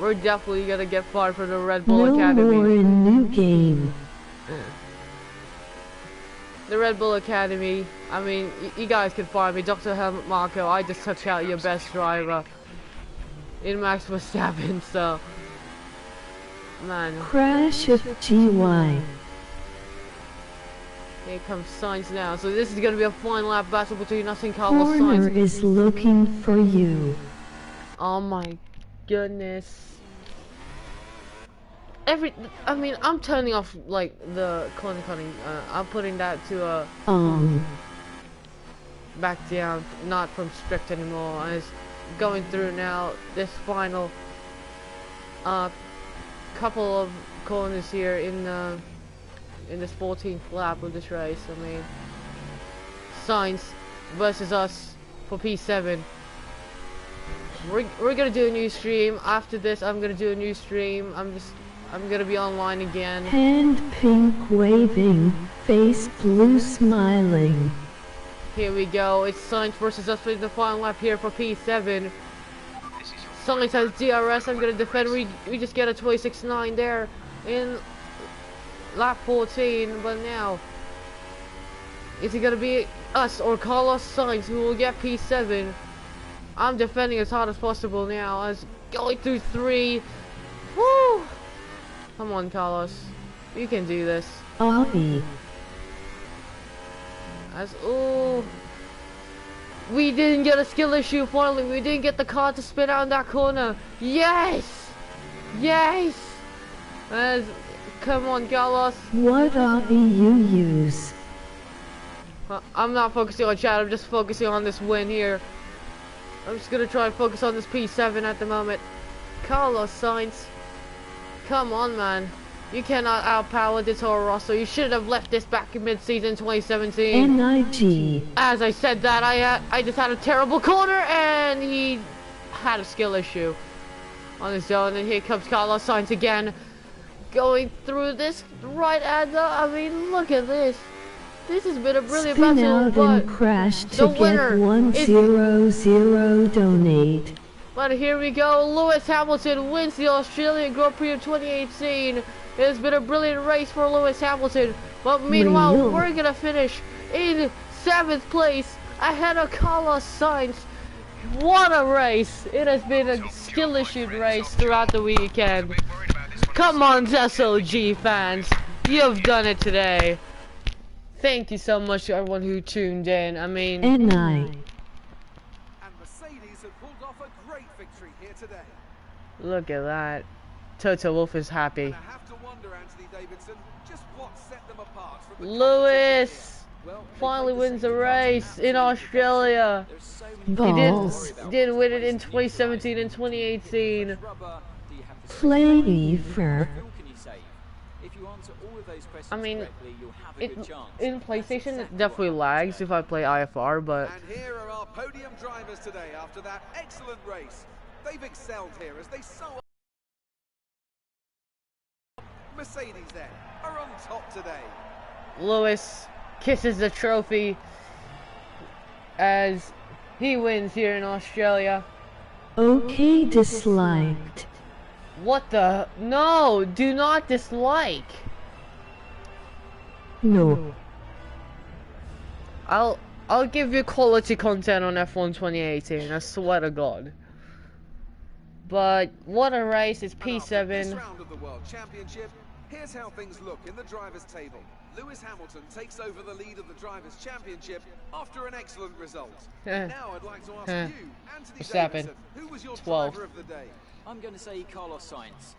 We're definitely gonna get fired from the Red Bull No Academy. more in new game. The Red Bull Academy. I mean, you guys can fire me, Dr. Helmut Marko. I just took out your best driver in Max Verstappen, so man. Crash of GY. Here comes Sainz now. So this is going to be a final lap battle between us and Carlos Corner Sainz. is looking for you. Oh my goodness. I mean, I'm turning off like the corner cutting. I'm putting that to back down, not from strict anymore. I was going through now this final couple of corners here in this 14th lap of this race. I mean, Sainz versus us for P7. We're gonna do a new stream after this. I'm gonna do a new stream. I'm gonna be online again. Hand pink waving, face blue smiling. Here we go. It's Sainz versus us for the final lap here for P7. Sainz has DRS. I'm gonna defend. We just get a 26.9 there in lap 14. But now, is it gonna be us or Carlos Sainz who will get P7? I'm defending as hard as possible now. As going through 3. Woo! Come on, Carlos. You can do this. Avi. We didn't get a skill issue finally. We didn't get the car to spin out in that corner. Yes! Yes! Come on, Carlos. What Avi you use? I'm not focusing on chat. I'm just focusing on this win here. I'm just gonna try and focus on this P7 at the moment. Carlos Sainz. Come on, man. You cannot outpower the Toro Rosso. You should have left this back in mid-season 2017. NIG. As I said that, I just had a terrible corner, and he had a skill issue on his own. And here comes Carlos Sainz again, going through this right-hander. I mean, look at this. This has been a brilliant Spin battle, out but and crash to the get winner 100 donate. But here we go. Lewis Hamilton wins the Australian Grand Prix of 2018. It has been a brilliant race for Lewis Hamilton. But meanwhile, we're going to finish in 7th place ahead of Carlos Sainz. What a race. It has been a skill-issued race throughout the weekend. Come on, SOG fans. You've done it today. Thank you so much to everyone who tuned in. I mean... And Mercedes have pulled off a great victory here today. Look at that. Toto Wolff is happy. And I have to wonder, Anthony Davidson, just what set them apart from the Lewis finally wins the race in Australia. balls. He didn't win it in 2017 and 2018. Play for. I mean, in PlayStation it definitely lags if I play IFR, but... And here are our podium drivers today after that excellent race. They've excelled here as they so... Mercedes then are on top today. Lewis kisses the trophy as he wins here in Australia. Okay, disliked. What the? No, do not dislike. No. I'll give you quality content on F1 2018, I swear to God. But what a race, it's P7. This round of the World Championship, here's how things look in the drivers' table. Lewis Hamilton takes over the lead of the Drivers' Championship after an excellent result. Now I'd like to ask you, Anthony Davidson, who was your driver of the day? I'm going to say Carlos Sainz.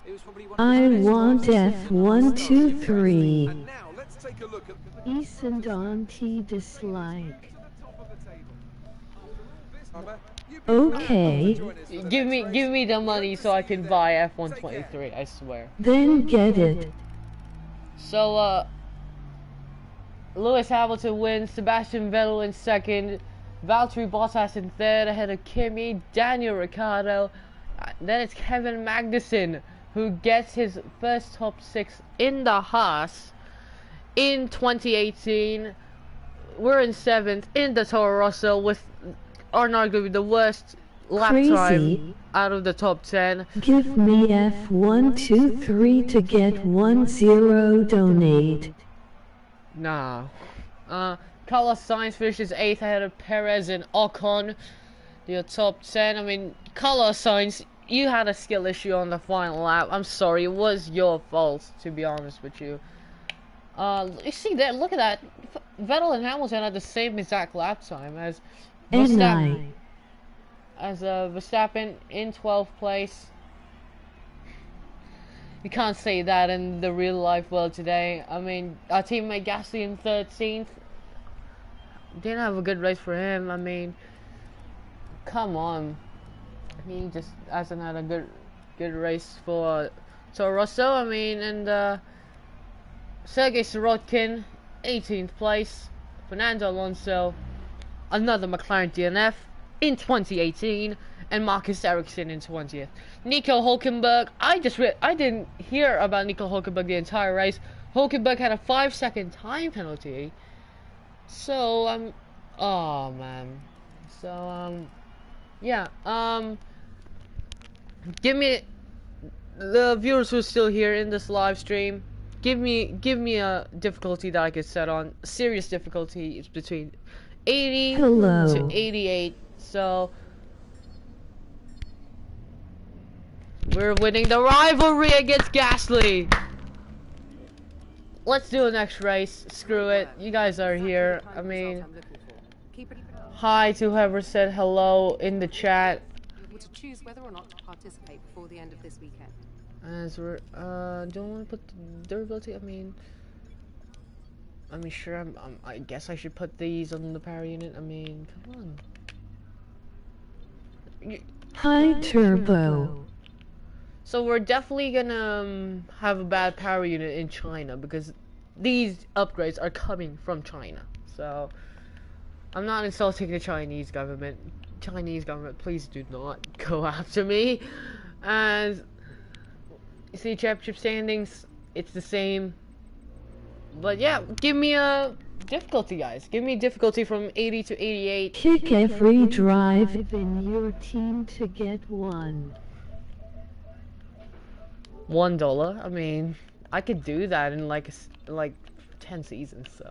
It was probably one I want F123. And now let's take a look at Eason Dante dislike. Okay. Give me the money so I can buy F123, I swear. Then get it. So Lewis Hamilton wins, Sebastian Vettel in second, Valtteri Bottas in third ahead of Kimi, Daniel Ricciardo. Then it's Kevin Magnussen who gets his first top 6 in the Haas in 2018. We're in 7th in the Toro Rosso with arguably the worst lap time out of the top 10. Give me F123 to get 10 donate. Nah. Carlos Sainz finishes 8th ahead of Perez and Ocon. Your top 10. I mean, Carlos Sainz, you had a skill issue on the final lap. I'm sorry, it was your fault, to be honest with you. You see that? Look at that. Vettel and Hamilton had the same exact lap time as Verstappen. Verstappen in 12th place. You can't say that in the real life world today. I mean, our teammate Gasly in 13th didn't have a good race for him. I mean, come on. He just hasn't had a good race for Toro Rosso. I mean, and Sergei Sirotkin, 18th place. Fernando Alonso, another McLaren DNF in 2018, and Marcus Ericsson in 20th. Nico Hulkenberg, I didn't hear about Nico Hulkenberg the entire race. Hulkenberg had a 5-second time penalty. So oh man. So yeah, give me the viewers who are still here in this live stream. Give me a difficulty that I could set on. Serious difficulty. It's between 80 to 88. So we're winning the rivalry against Gasly. Let's do the next race. Screw it. You guys are here. I mean, hi to whoever said hello in the chat. To choose whether or not to participate before the end of this weekend. As we're don't want to put the durability. I mean, sure. I guess I should put these on the power unit. I mean, come on. High turbo. So we're definitely gonna have a bad power unit in China because these upgrades are coming from China. So I'm not insulting the Chinese government. Chinese government, please do not go after me. And you see championship standings, it's the same. But yeah, give me a difficulty, guys. Give me difficulty from 80 to 88. Kick every drive in your team to get $1. $1. I mean, I could do that in like 10 seasons. So,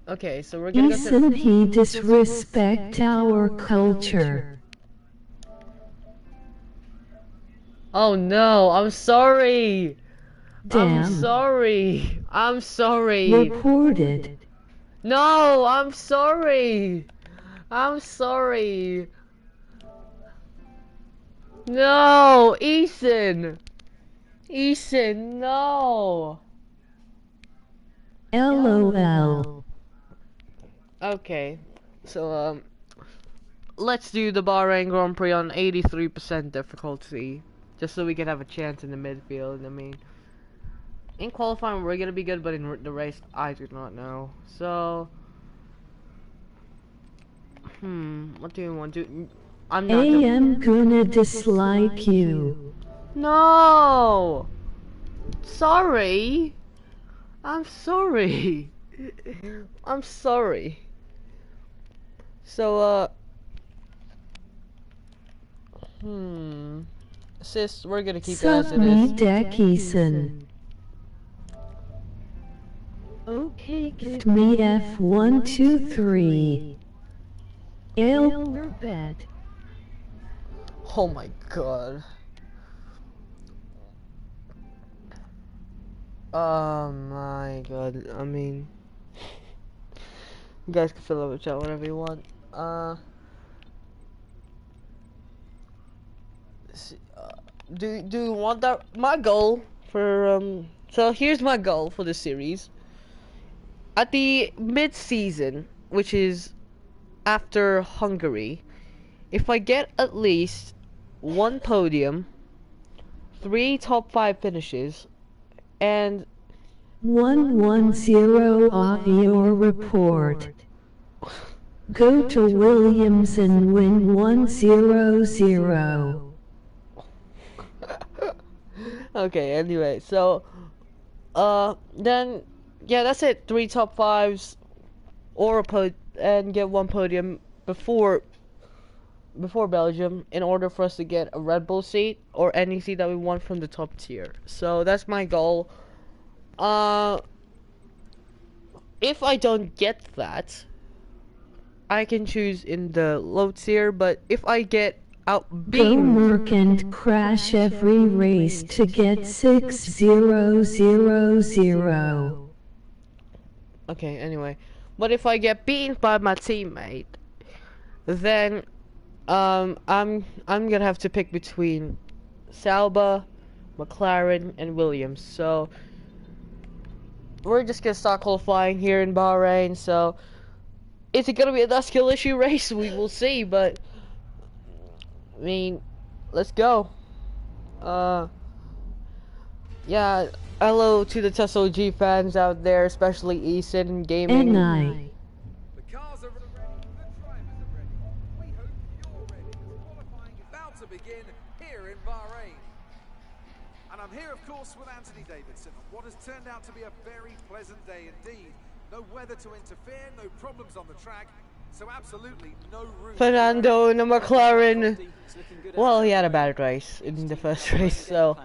okay, so we're gonna Isn't he disrespect our culture? Oh no, I'm sorry. Damn. I'm sorry. Reported. No, I'm sorry. No, Ethan, no. LOL. Okay, so let's do the Bahrain Grand Prix on 83% difficulty, just so we can have a chance in the midfield. I mean, in qualifying we're gonna be good, but in the race I do not know. So, what do you want to do? I'm not. I'm gonna dislike you. No. Sorry. I'm sorry. I'm sorry. So, sis, we're gonna keep it as it is. Deckison. Okay, give me F123. Elbert. Oh my god. Oh my god. I mean, you guys can fill up the chat whatever you want. Do you want that? My goal for so here's my goal for this series. At the mid-season, which is after Hungary, if I get at least 1 podium, 3 top 5 finishes, and 110 audio report. Go to Williams and win 100. Okay, anyway, so then yeah, that's it. 3 top 5s or and get 1 podium before Belgium in order for us to get a Red Bull seat or any seat that we want from the top tier. So that's my goal. If I don't get that, I can choose in the low tier, but if I get outbeaten, Merc and crash every race to get 6000. okay, anyway, but if I get beaten by my teammate, then I'm gonna have to pick between Sauber, McLaren, and Williams. So we're just gonna start qualifying here in Bahrain. So is it gonna be a skill issue race? We will see. But I mean, let's go. Yeah. Hello to the Tesla G fans out there, especially Eason Gaming. And I. The cars are ready, the drivers are ready. We hope you're ready as qualifying is about to begin here in Bahrain. And I'm here, of course, with Anthony Davidson on what has turned out to be a very pleasant day indeed. No weather to interfere, no problems on the track, so absolutely no room. Fernando in the McLaren. Well, he had a bad race in the first race, so.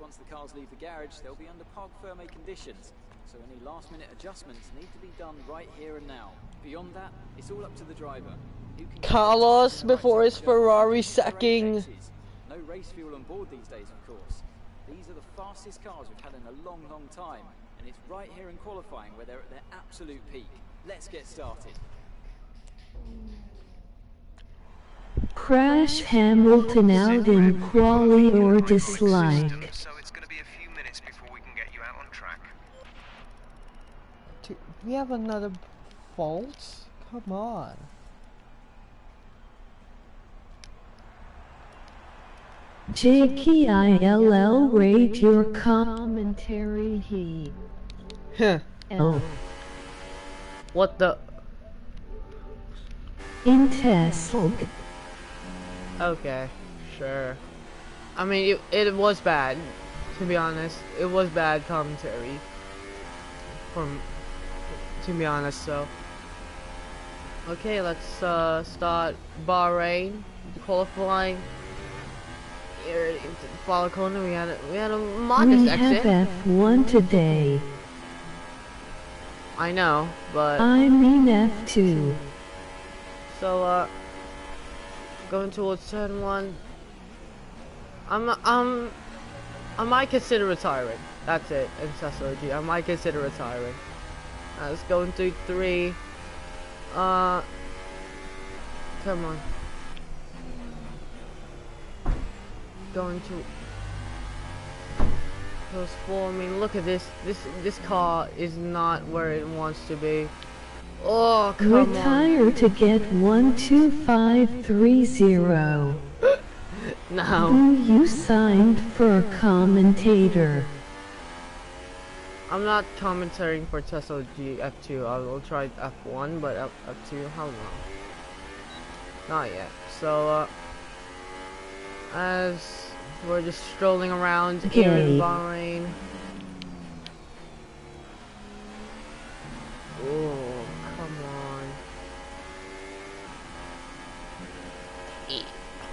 Once the cars leave the garage, they'll be under parc ferme conditions, so any last-minute adjustments need to be done right here and now. Beyond that, it's all up to the driver. Carlos before his Ferrari sacking. No race fuel on board these days, of course. These are the fastest cars we've had in a long, long time, and it's right here in qualifying where they're at their absolute peak. Let's get started. Crash Hamilton out in quali or dislike. So it's going to be a few minutes before we can get you out on track. Do we have another fault? Come on. JKILL rate your commentary he. Huh. L. What the? In Tesla. Okay, sure. I mean, it was bad, to be honest. It was bad commentary. To be honest, so. Okay, let's start Bahrain qualifying. Here into the follow corner, we had a modest exit. We have F1 today. I know, but I mean F2. So going towards turn 1. I might consider retiring. That's it. In Tesla G, I might consider retiring. Let's go into 3. Come on. Going to those 4. I mean, look at this. This car is not where it wants to be. Oh, come on. Retire to get 12530. No. Who you signed for a commentator? I'm not commentating for Tesla G F2. I will try F1, but F2, how long? Not yet. So, as we're just strolling around here in Bahrain. Oh, come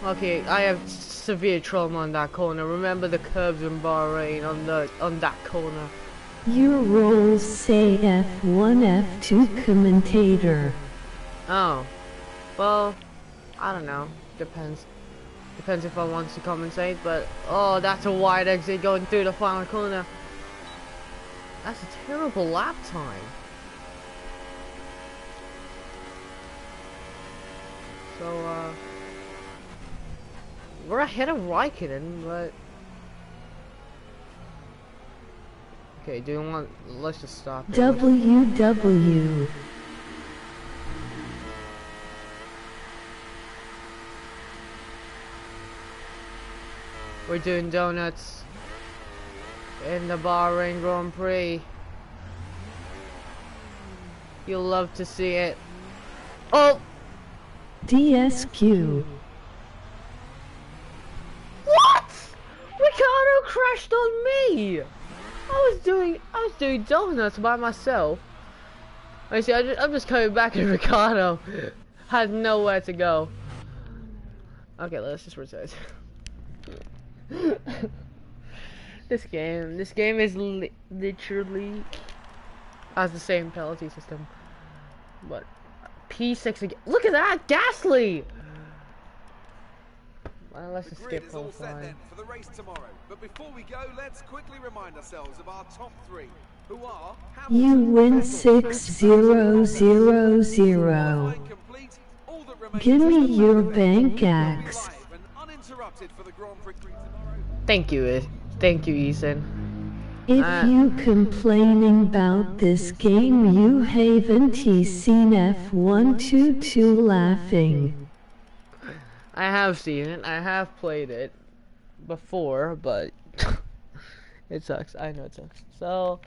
on. Okay, I have severe trauma on that corner. Remember the curbs in Bahrain on that corner. Your roles say F1, F2 commentator. Oh, well, I don't know. Depends. Depends if I want to commentate, but oh, that's a wide exit going through the final corner. That's a terrible lap time. So, we're ahead of Raikkonen, but okay, do you want? Let's just stop. WW. We're doing donuts in the Bahrain Grand Prix. You'll love to see it. Oh! DSQ. What? Ricardo crashed on me! I was doing donuts by myself. I see, I'm just coming back and Ricardo had nowhere to go. Okay, let's just reset. This game is literally has the same penalty system, but P6 again. Look at that, Gasly. Well, let's just skip all set qualifying. then for the race tomorrow. But before we go, let's quickly remind ourselves of our top 3, who are You win 6000. complete. All that Give me your bank axe. Thank you, thank you, Ethan. If you complaining about this game, you haven't seen F122 laughing. I have seen it. I have played it before, but it sucks. I know it sucks. So,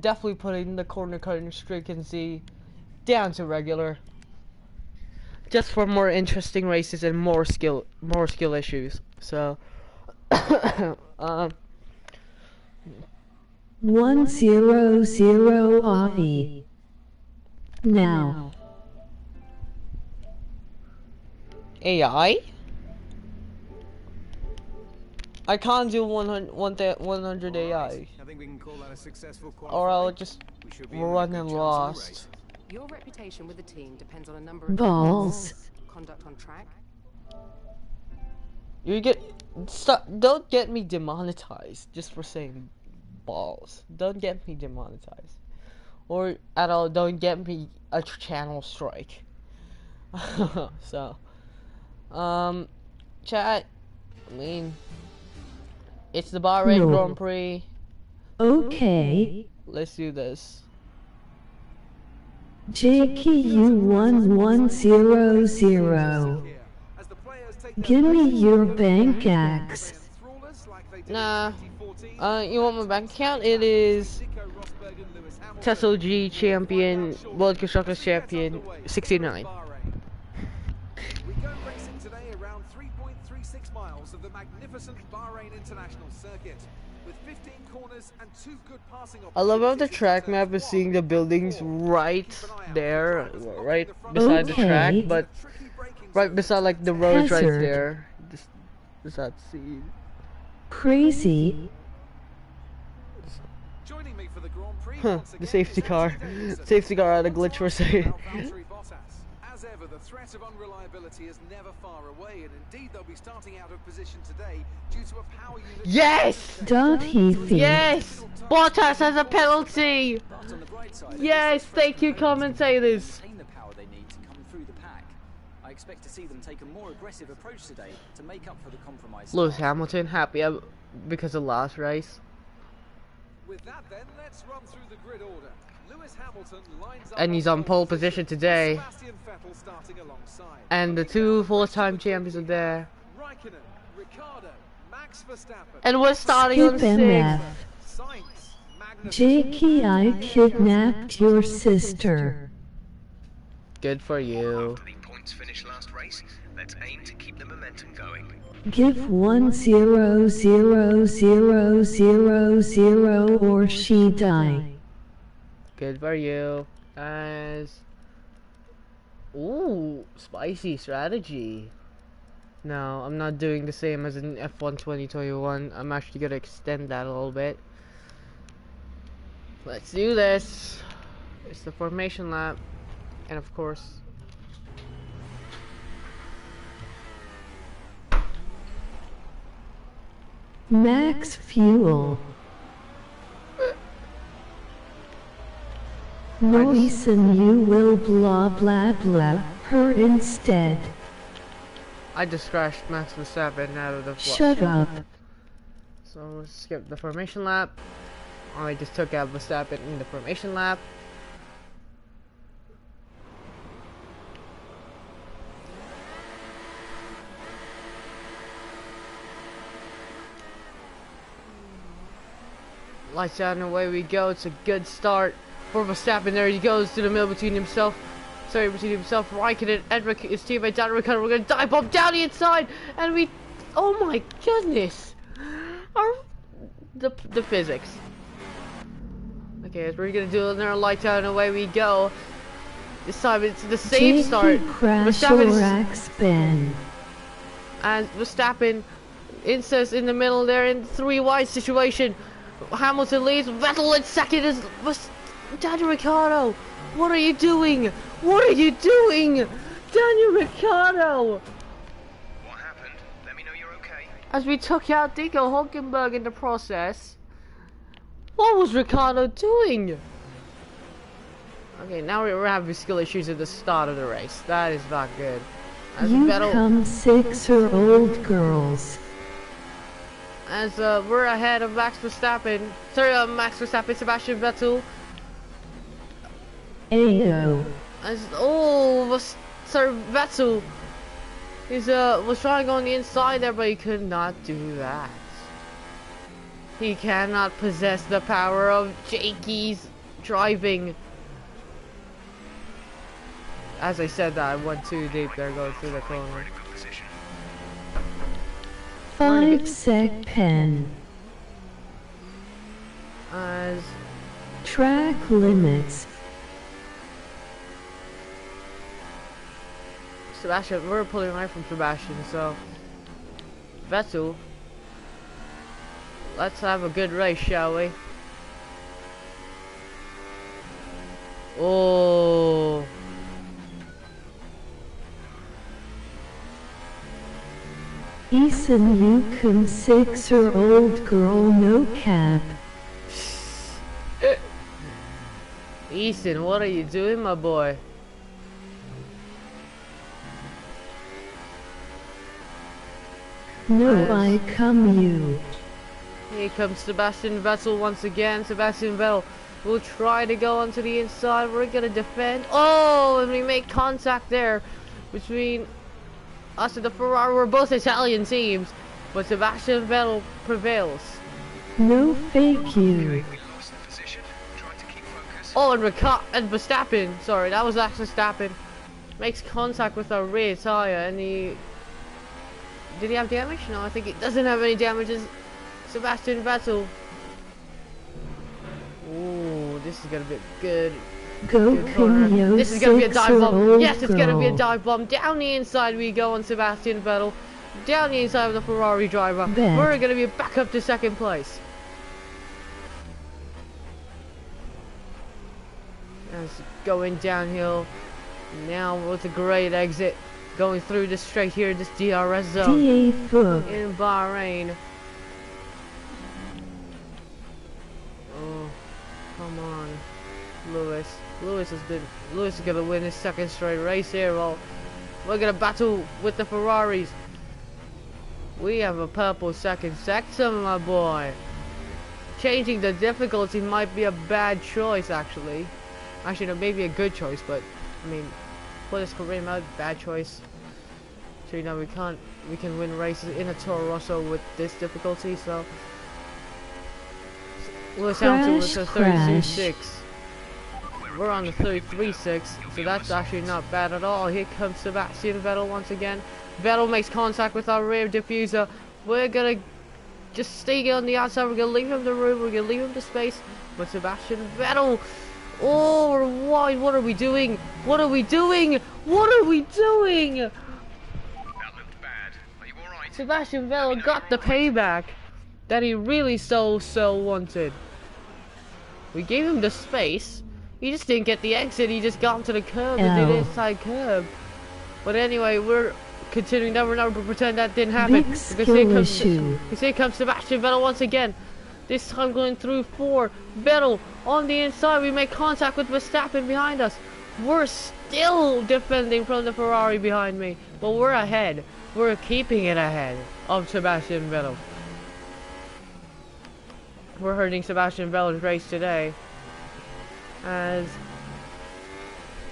definitely putting the corner cutting streak and Z down to regular, just for more interesting races and more skill issues. So, 100 Avi. Now. AI? I can't do 100 AI. I think we can call that a successful Or I'll just run and lost. Your reputation with the team depends on a number of balls. Conduct on track. You don't get me demonetized just for saying balls. Don't get me demonetized. Or at all, don't get me a channel strike. So, chat, I mean, it's the Bahrain Grand Prix. Okay. Let's do this. JKU1100. Give me your bank axe. Nah. You want my bank account? It is Tesla G champion, World Constructors champion, 69. We go racing today around 3.36 miles of the magnificent Bahrain International Circuit, with 15 corners and 2 good passing opportunities. I love how the track map is seeing the buildings right there, right beside the track, but right beside like the roads right there. Just that scene. Crazy. Joining me for the Grand Prix, The safety car. Safety car had a glitch for a second. As ever, the threat of unreliability is never far away, and indeed they'll be starting out of position today due to a power unit. Yes! Don't he think? Yes! Bottas has a penalty! Yes, thank you, commentators. The power they need to come through the pack. I expect to see them take a more aggressive approach today to make up for the compromise. Lewis Hamilton happy because of last race. With that, then, let's run through the grid order. Lewis Hamilton lines up, And he's on pole position today. Sebastian Vettel starting alongside. And the 2 full-time champions are there. Raikkonen, Ricciardo, Max Verstappen. And we're starting on 6th. Sainz, Magnussen. Jakey, I kidnapped your sister. Good for you. After the points finish last race, let's aim to keep the momentum going. Give 1000000 or she die. Good for you, guys. Ooh, spicy strategy. No, I'm not doing the same as in F1 2021. I'm actually gonna extend that a little bit. Let's do this. It's the formation lap, and of course, Max fuel. Noise and you will blah blah blah her instead. I just crashed Max Verstappen out of the Shut up. So let's skip the formation lap. I just took out Verstappen in the formation lap. Lights out and away we go. It's a good start for Verstappen. There he goes to the middle between himself. Sorry, between himself, Raikkonen, and his teammate Daniel Ricciardo. We're gonna dive bomb down the inside, and we. Oh my goodness! The physics. Okay, as we're gonna do another lights out and away we go. This time it's the safe start. Verstappen and Verstappen inserts in the middle there in 3 wide situation. Hamilton leads. Vettel in second is Daniel Ricciardo. What are you doing? What are you doing? Daniel Ricciardo! What happened? Let me know you're okay. As we took out Nico Hulkenberg in the process. What was Ricciardo doing? Okay, now we're having skill issues at the start of the race. That is not good. As You Vettel, come 6-year-old girls. as we're ahead of Max Verstappen. Sorry, Max Verstappen, Sebastian Vettel. Ayo. As Sir Vettel is was trying to go on the inside there, but he could not do that. He cannot possess the power of Jakey's driving. As I said that, I went too deep there going through the corner. 5-sec pen. As Track limits. Sebastian, we're pulling away from Sebastian, so Vettel, let's have a good race, shall we? Oh. Eason, you come 6-year-old girl, no cap. Easton, what are you doing, my boy? No, I come you. Here comes Sebastian Vettel once again. Sebastian Vettel will try to go onto the inside. We're gonna defend. Oh, and we make contact there between us and the Ferrari. We're both Italian teams, but Sebastian Vettel prevails. No fake you. Oh, and Verstappen. Sorry, that was actually Verstappen. Makes contact with our rear tire, and he. Did he have damage? No, I think he doesn't have any damages. Sebastian Vettel. Ooh, this is gonna be good. Go Cameo, This is gonna be a dive bomb. Yes, it's gonna be a girl. dive bomb. Down the inside we go on Sebastian Vettel. Down the inside of the Ferrari driver. Bet. We're gonna be back up to second place. As going downhill. Now with a great exit. Going through this straight here, this DRS zone DA book. in Bahrain. Oh, come on, Lewis. Lewis is gonna win his second straight race here. Well, we're gonna battle with the Ferraris. We have a purple second sector, my boy. Changing the difficulty might be a bad choice, actually. Actually, no, maybe a good choice, but I mean, for this career mode, bad choice. So you know we can win races in a Toro Rosso with this difficulty. So Lewis Hamilton with a 32.6. We're on the 33.6, so that's actually not bad at all. Here comes Sebastian Vettel once again. Vettel makes contact with our rear diffuser. We're gonna just stay on the outside. We're gonna leave him the room. We're gonna leave him the space. But Sebastian Vettel. Oh, why? What are we doing? What are we doing? What are we doing? That looked bad. Are you alright? Sebastian Vettel got the payback that he really so wanted. We gave him the space. He just didn't get the exit. He just got onto the curb and did the inside curb. But anyway, we're continuing that. We're not going to pretend that didn't happen. Big skill issue. Because here comes Sebastian Vettel once again. This time going through 4. Vettel on the inside. We make contact with Verstappen behind us. We're still defending from the Ferrari behind me. But we're ahead. We're keeping it ahead of Sebastian Vettel. We're hurting Sebastian Vettel's race today. As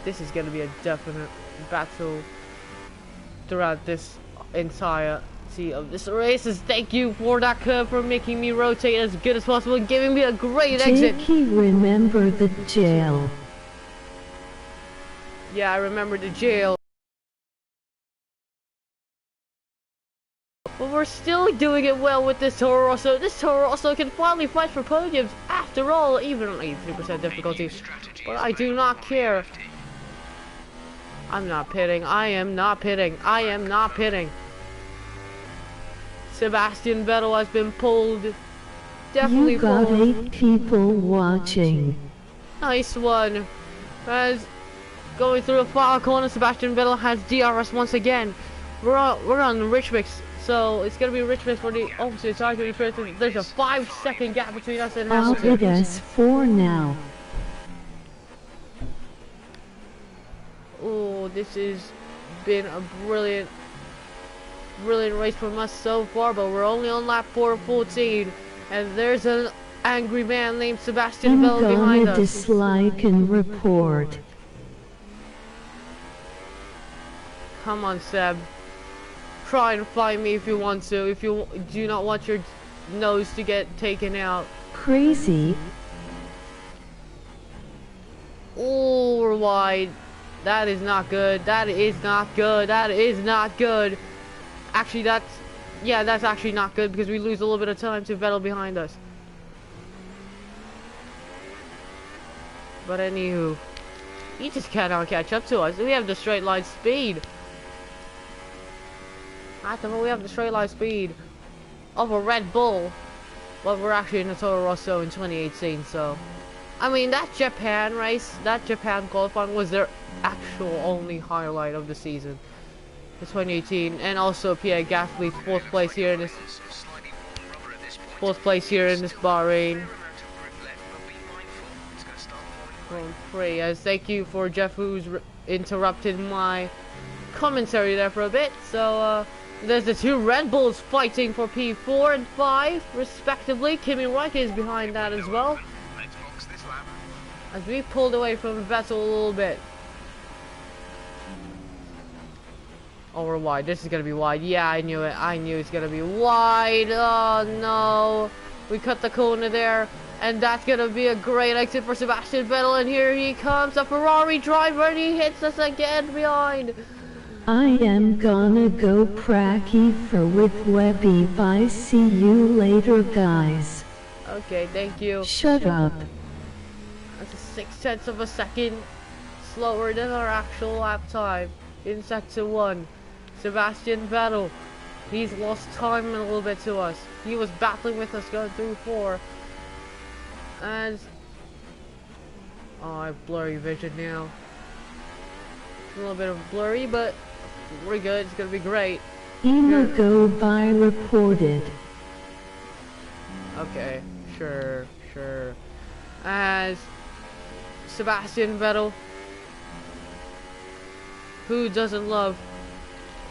this is going to be a definite battle throughout this entire of this race. Thank you for that curve, for making me rotate as good as possible and giving me a great exit. Jakey, remember the jail. Yeah, I remember the jail. But we're still doing it well with this Toro Rosso. This Toro Rosso can finally fight for podiums after all, even at 83% difficulty. But I do not care. I'm not pitting. I am not pitting. I am not pitting. Sebastian Vettel has been pulled. Definitely you got pulled. 8 people watching. Nice one. As going through a far corner, Sebastian Vettel has DRS once again. We're on the rich mix, so it's gonna be rich mix for the opposite side. There's a 5-second gap between us and I'll Hamilton. hit S4 now. Oh, this has been a brilliant race from us so far, but we're only on lap 414, and there's an angry man named Sebastian Vettel behind us. Dislike and report. Come on, Seb. Try and find me if you want to. If you do not want your nose to get taken out. Crazy. Oh, we're wide. That is not good. That is not good. That is not good. Actually, that's actually not good because we lose a little bit of time to Vettel behind us. But anywho, he just cannot catch up to us. We have the straight line speed. At the moment, we have the straight line speed of a Red Bull. But we're actually in a Toro Rosso in 2018, so... I mean, that Japan race, that Japan qualifying was their actual only highlight of the season. The 2018, and also Pierre Gasly's fourth place here in this Bahrain Grand Prix. As thank you for Jeff, who's interrupted my commentary there for a bit. So there's the two Red Bulls fighting for P4 and 5 respectively. Kimi Räikkönen is behind that as well. As we pulled away from Vettel a little bit. Oh, we're wide. This is gonna be wide. Yeah, I knew it. I knew it's gonna be wide. Oh no. We cut the corner there. And that's gonna be a great exit for Sebastian Vettel. And here he comes, a Ferrari driver, and he hits us again behind. I am gonna go pracky for with Webby. Bye. See you later, guys. Okay, thank you. Shut up. That's a 0.6 of a second slower than our actual lap time in sector 1. Sebastian Vettel, he's lost time a little bit to us. He was battling with us going through 4. And oh, I have blurry vision now. A little bit of blurry, but we're good. It's gonna be great. Ema go by reported. Okay, sure. As Sebastian Vettel, who doesn't love?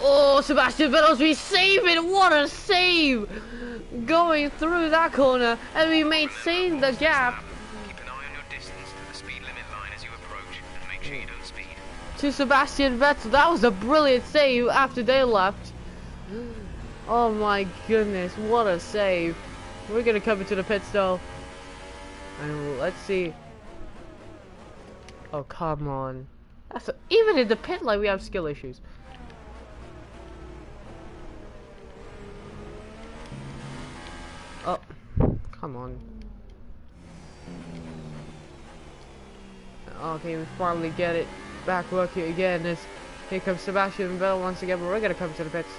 Oh, Sebastian Vettel's we save it! What a save! Going through that corner, and we maintain the gap. Keep an eye on your distance to the speed limit line as you approach, and make sure you don't speed. To Sebastian Vettel, that was a brilliant save after they left. Oh my goodness, what a save! We're gonna come into the pits though, and let's see. Oh come on! Even in the pit lane, we have skill issues. Oh, come on. Okay, we finally get it back working again. As here comes Sebastian Vettel once again, but we're gonna come to the pits.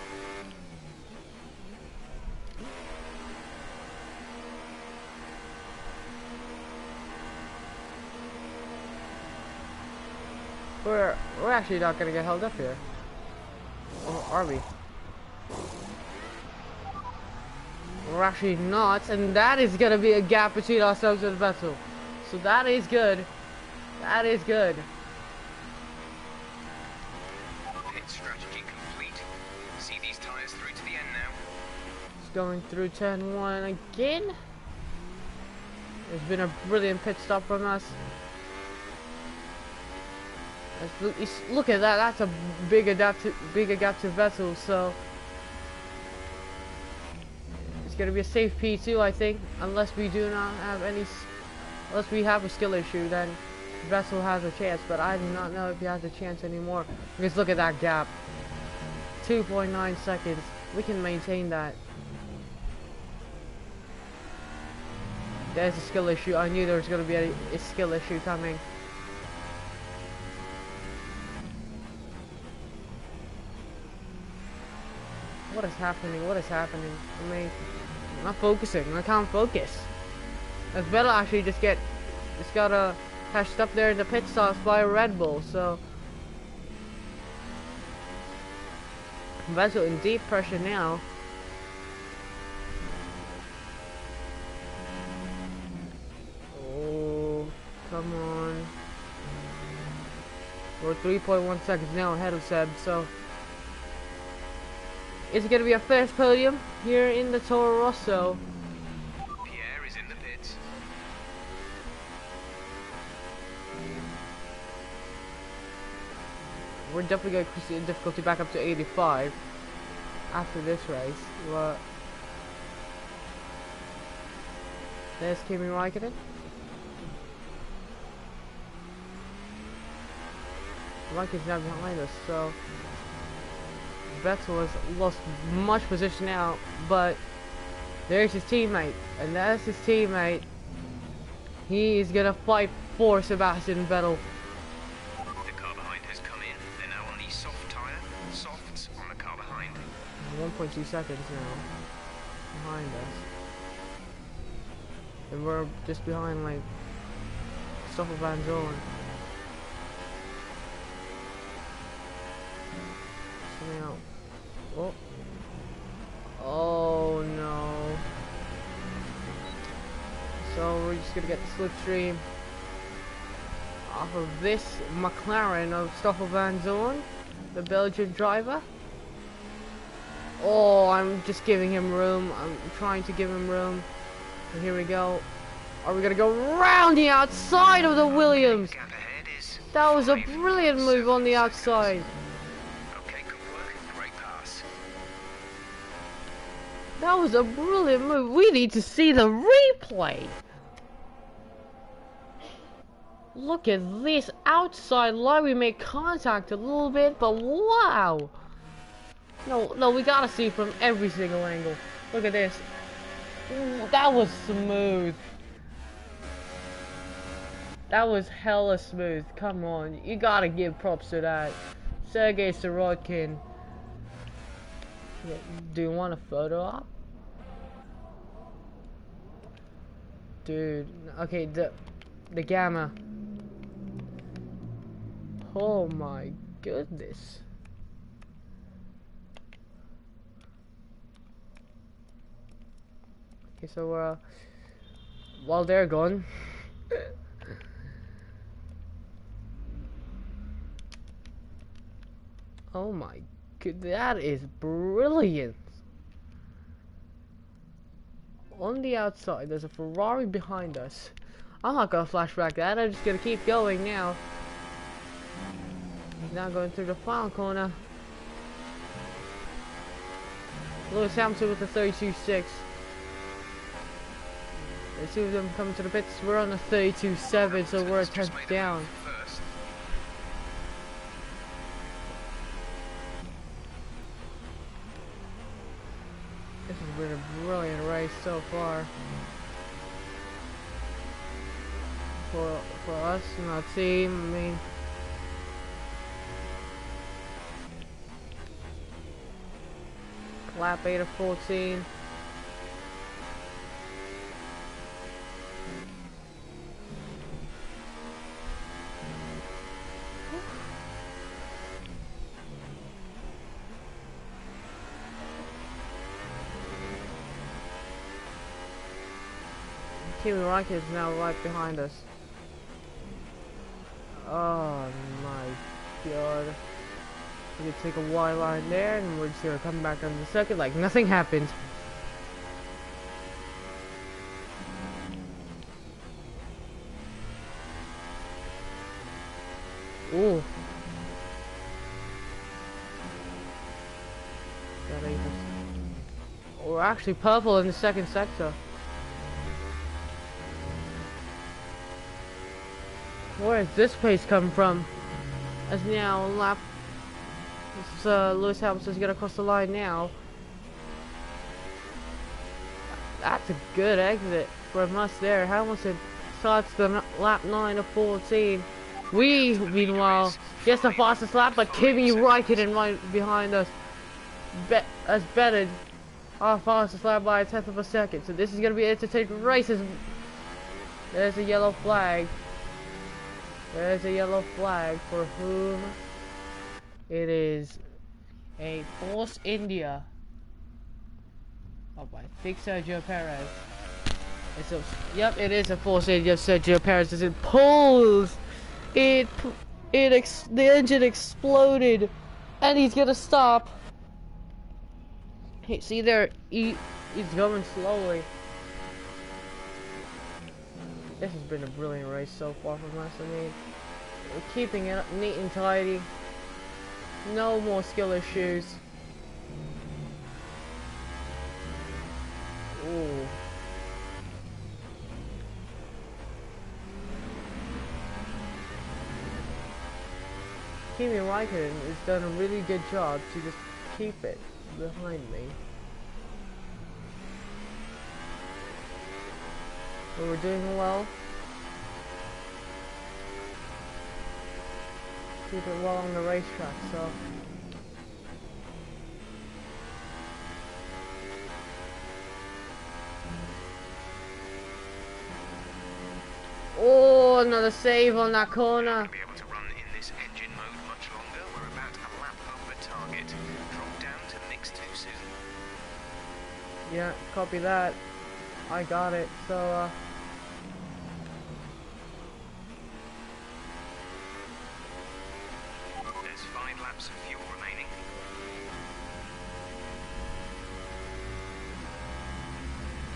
We're actually not gonna get held up here. Or are we? We're actually not, and that is gonna be a gap between ourselves and Vettel. So that is good. That is good. Pit strategy complete. See these tires through to the end now. It's going through turn 1 again. There's been a brilliant pit stop from us. Look at that. That's a bigger gap to Vettel. So it's gonna be a safe P2, I think, unless we do not have unless we have a skill issue. Then Vettel has a chance, but I do not know if he has a chance anymore. Because look at that gap, 2.9 seconds. We can maintain that. There's a skill issue. I knew there was gonna be a skill issue coming. What is happening? What is happening? I mean, I'm not focusing. I can't focus. As Vettel actually just got hashed up there in the pit stops by a Red Bull. So Vettel in deep pressure now. Oh, come on. We're 3.1 seconds now ahead of Seb, so it's gonna be a first podium here in the Toro Rosso. Pierre is in the pits. We're definitely going to increase the difficulty back up to 85 after this race. But there's Kimi Raikkonen. Raikkonen's now behind us, so Vettel has lost much position now, but there's his teammate, and that's his teammate. He is gonna fight for Sebastian Vettel. The car behind has come in. They're now on the soft tyre. Softs on the car behind. 1.2 seconds now behind us, and we're just behind like Stoffel Van Zorn. So now, oh no! So we're just gonna get the slipstream off of this McLaren of Stoffel Van Zorn, the Belgian driver. Oh, I'm just giving him room. I'm trying to give him room. So here we go. Are we gonna go round the outside of the Williams? Gap ahead is That was a brilliant move on the outside. okay, good work. Great pass. That was a brilliant move. We need to see the replay. Look at this outside line. We made contact a little bit, but wow. No, we gotta see from every single angle. Look at this. Ooh, that was smooth. That was hella smooth. Come on, you gotta give props to that. Sergei Sirotkin. Do you want a photo op? Dude, okay, the gamma. Oh my goodness. Okay, so while they're gone, oh my god, that is brilliant. On the outside, there's a Ferrari behind us. I'm not gonna flashback that. I'm just gonna keep going now. He's now going through the final corner. Lewis Hamilton with the 32.6. There's two of them coming to the pits. We're on the 32.7, so we're a tenth down. First. This has been a brilliant race so far. For us and our team, I mean, lap 8 of 14. Kimi Raikkonen is now right behind us. Oh my god. We could take a Y line there and we're just gonna come back on the circuit like nothing happened. Ooh. We're actually purple in the second sector. Where is this pace come from? As now lap. Lewis Hamilton's gonna cross the line now. That's a good exit from us there. Hamilton starts the lap 9 of 14. We, meanwhile, gets the fastest lap, but Kimi Raikkonen right behind us has bettered our fastest lap by a tenth of a second. So this is gonna be entertaining races. There's a yellow flag. There's a yellow flag for whom it is a Force India. Oh, I think Sergio Perez. It's a, yep, it is a Force India of Sergio Perez as it The engine exploded, and he's gonna stop. Hey, see there, he's going slowly. This has been a brilliant race so far from us. I mean, we're keeping it neat and tidy. No more skill issues. Ooh. Kimi Raikkonen has done a really good job to just keep it behind me. But we're doing well. Keep it well on the racetrack, so. Oh, another save on that corner. Be able to run in this engine mode much longer. We're about a lap over target. Drop down to mix 2 soon. Yeah, copy that. I got it. So, There's 5 laps of fuel remaining.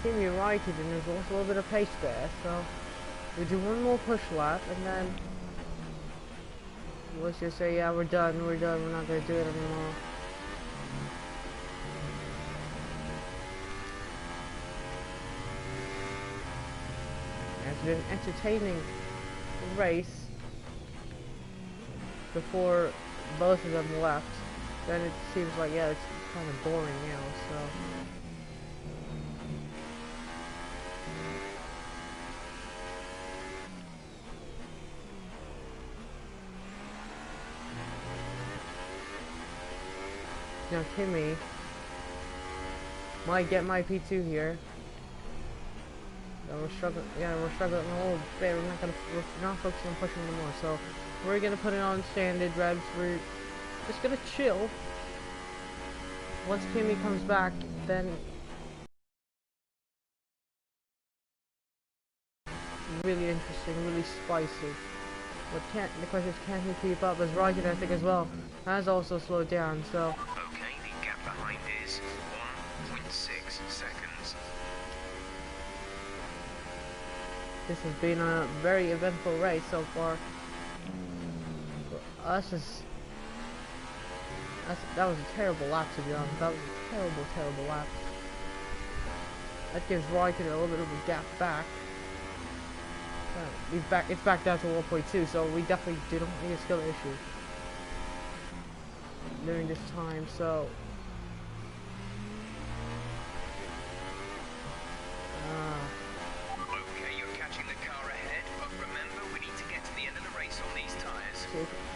Kimi Raikkonen, there's also a little bit of pace there, so we do one more push lap, and then let's just say, yeah, we're done, we're not gonna do it anymore. It's been an entertaining race before both of them left. Then it seems like, yeah, it's kind of boring now, so. Now Kimi might get my P2 here. We're struggling. Yeah, we're struggling a little bit. We're not focusing on pushing anymore. So we're gonna put it on standard revs. We're just gonna chill. Once Kimi comes back, then really interesting, really spicy. But the question is, can he keep up? As Raikkonen, I think, as well, has also slowed down. So. Okay, the gap behind is 1.6 seconds. This has been a very eventful race so far. For us, that was a terrible lap, to be honest. That was a terrible, terrible lap. That gives Raikkonen a little bit of a gap back. It's back down to 1.2, so we definitely didn't need a skill issue during this time. So.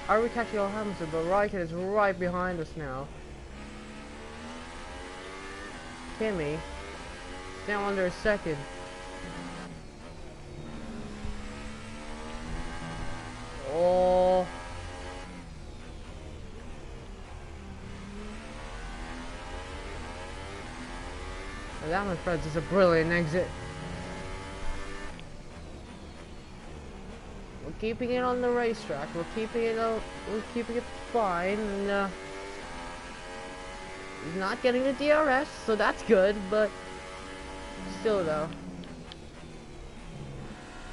Are we catching all Hamilton? But Raikkonen is right behind us now. Kimi now under a second. Oh. And that, my friends, is a brilliant exit. We're keeping it on the racetrack. We're keeping it fine, and he's not getting the DRS, so that's good. But still, though,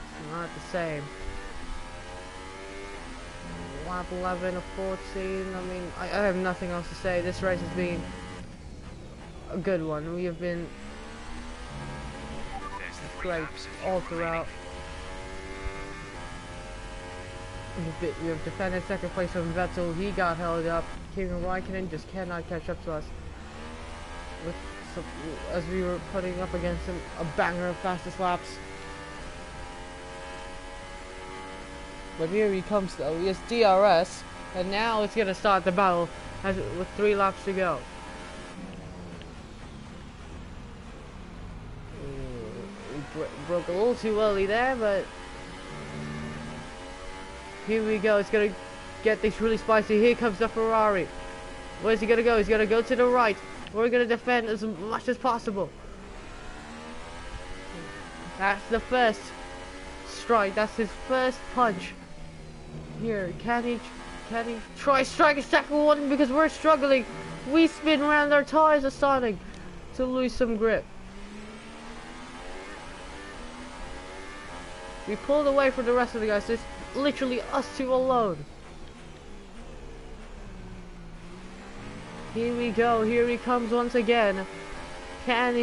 it's not the same. Lap 11 of 14. I mean, I have nothing else to say. This race has been a good one. We have been great all throughout. We have defended second place from Vettel. He got held up. Kimi Raikkonen just cannot catch up to us. As we were putting up against him, a banger of fastest laps. But here he comes though. He has DRS, and now it's gonna start the battle with 3 laps to go. We broke a little too early there, but here we go. It's gonna get this really spicy. Here comes the Ferrari. Where's he gonna go? He's gonna go to the right. We're gonna defend as much as possible. That's the first strike. That's his first punch. Here, can he try strike a second one because we're struggling. We spin around, our tires are starting to lose some grip. We pulled away from the rest of the guys. It's literally us two alone. Here we go. Here he comes once again. Can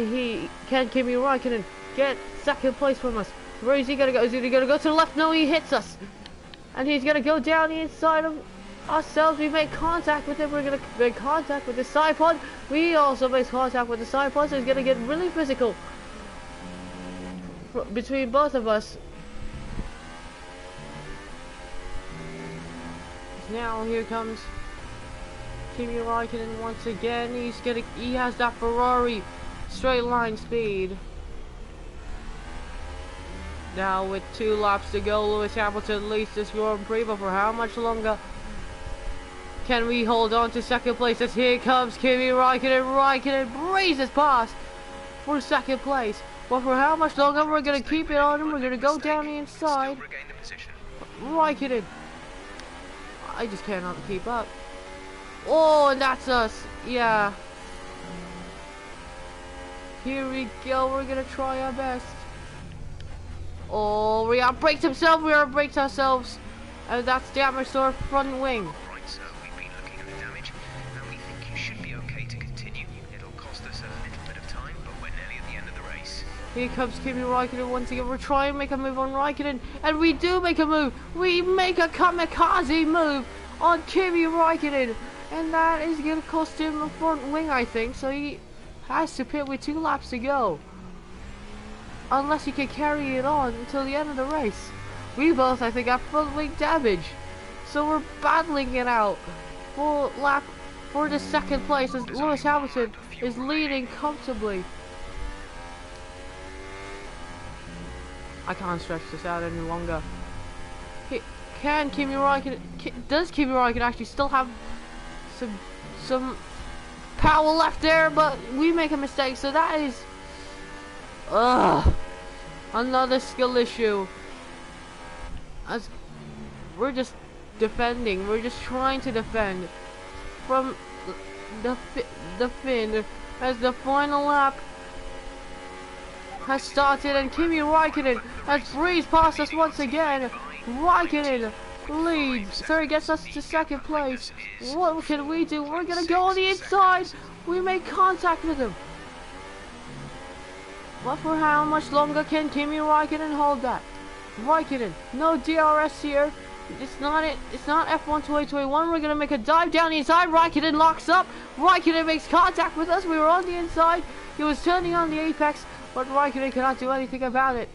Kimi Räikkönen get second place from us? Where is he gonna go? Is he gonna go to the left? No, he hits us. And he's gonna go down the inside of ourselves. We make contact with him. We're gonna make contact with the side pod. We also make contact with the side pod, so it's gonna get really physical between both of us. Now here comes Kimi Räikkönen once again. He has that Ferrari straight line speed. Now with 2 laps to go, Lewis Hamilton leads this Grand Prix, but for how much longer can we hold on to second place? As here comes Kimi Räikkönen. Räikkönen breezes past for second place. But for how much longer? We're going to keep it on him. We're going to go down the inside. Räikkönen. I just cannot keep up. Oh, and that's us. Yeah. Here we go. We're going to try our best. Oh, we outbraked himself. We outbraked ourselves. And that's damage to our front wing. Right, sir. We've been looking at the damage, and we think you should be okay to continue. It'll cost us a little bit of time, but we're nearly at the end of the race. Here comes Kimi Räikkönen once again. We're trying to make a move on Räikkönen, and we do make a move. We make a kamikaze move on Kimi Räikkönen, and that is going to cost him a front wing, I think. So he has to pit with 2 laps to go. Unless he can carry it on until the end of the race. We both, I think, have front wing damage. So we're battling it out for the second place as Lewis Hamilton is leading comfortably. I can't stretch this out any longer. Can Kimi Räikkönen, does Kimi Räikkönen actually still have some power left there? But we make a mistake, so that is another skill issue. As we're just defending, we're just trying to defend from the fin as the final lap has started, and Kimi Räikkönen has breezed past us once again. Räikkönen leads, so he gets us to second place. What can we do? We're gonna go on the inside. We make contact with him. But for how much longer can Kimi Räikkönen hold that? Räikkönen, no DRS here. It's not it. It's not F1 2021. We're gonna make a dive down the inside. Räikkönen locks up. Räikkönen makes contact with us. We were on the inside. He was turning on the apex, but Räikkönen cannot do anything about it.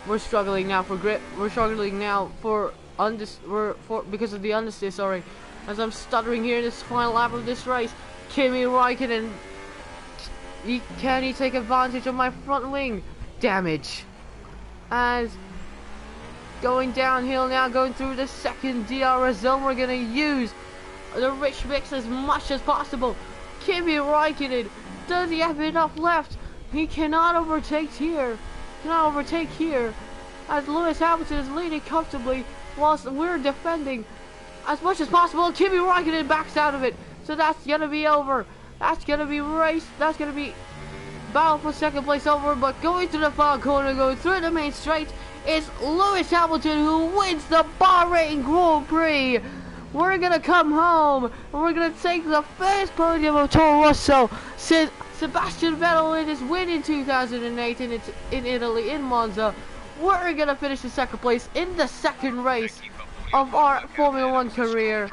We're struggling now for grip. We're struggling now for because of the understeer. Sorry, as I'm stuttering here in this final lap of this race. Kimi Räikkönen. Can he take advantage of my front wing damage? As going downhill now, going through the second DRS zone, we're gonna use the rich mix as much as possible. Kimi Räikkönen, does he have enough left? He cannot overtake here. As Lewis Hamilton is leading comfortably whilst we're defending as much as possible. Kimi Räikkönen backs out of it, so that's gonna be over. That's gonna be race. That's gonna be battle for second place over. But going to the far corner, going through the main straight, is Lewis Hamilton, who wins the Bahrain Grand Prix. We're gonna come home and we're gonna take the first podium of Toro Rosso since Sebastian Vettel in his win in 2008 in Italy, in Monza. We're gonna finish in second place in the second race of our Formula 1 career.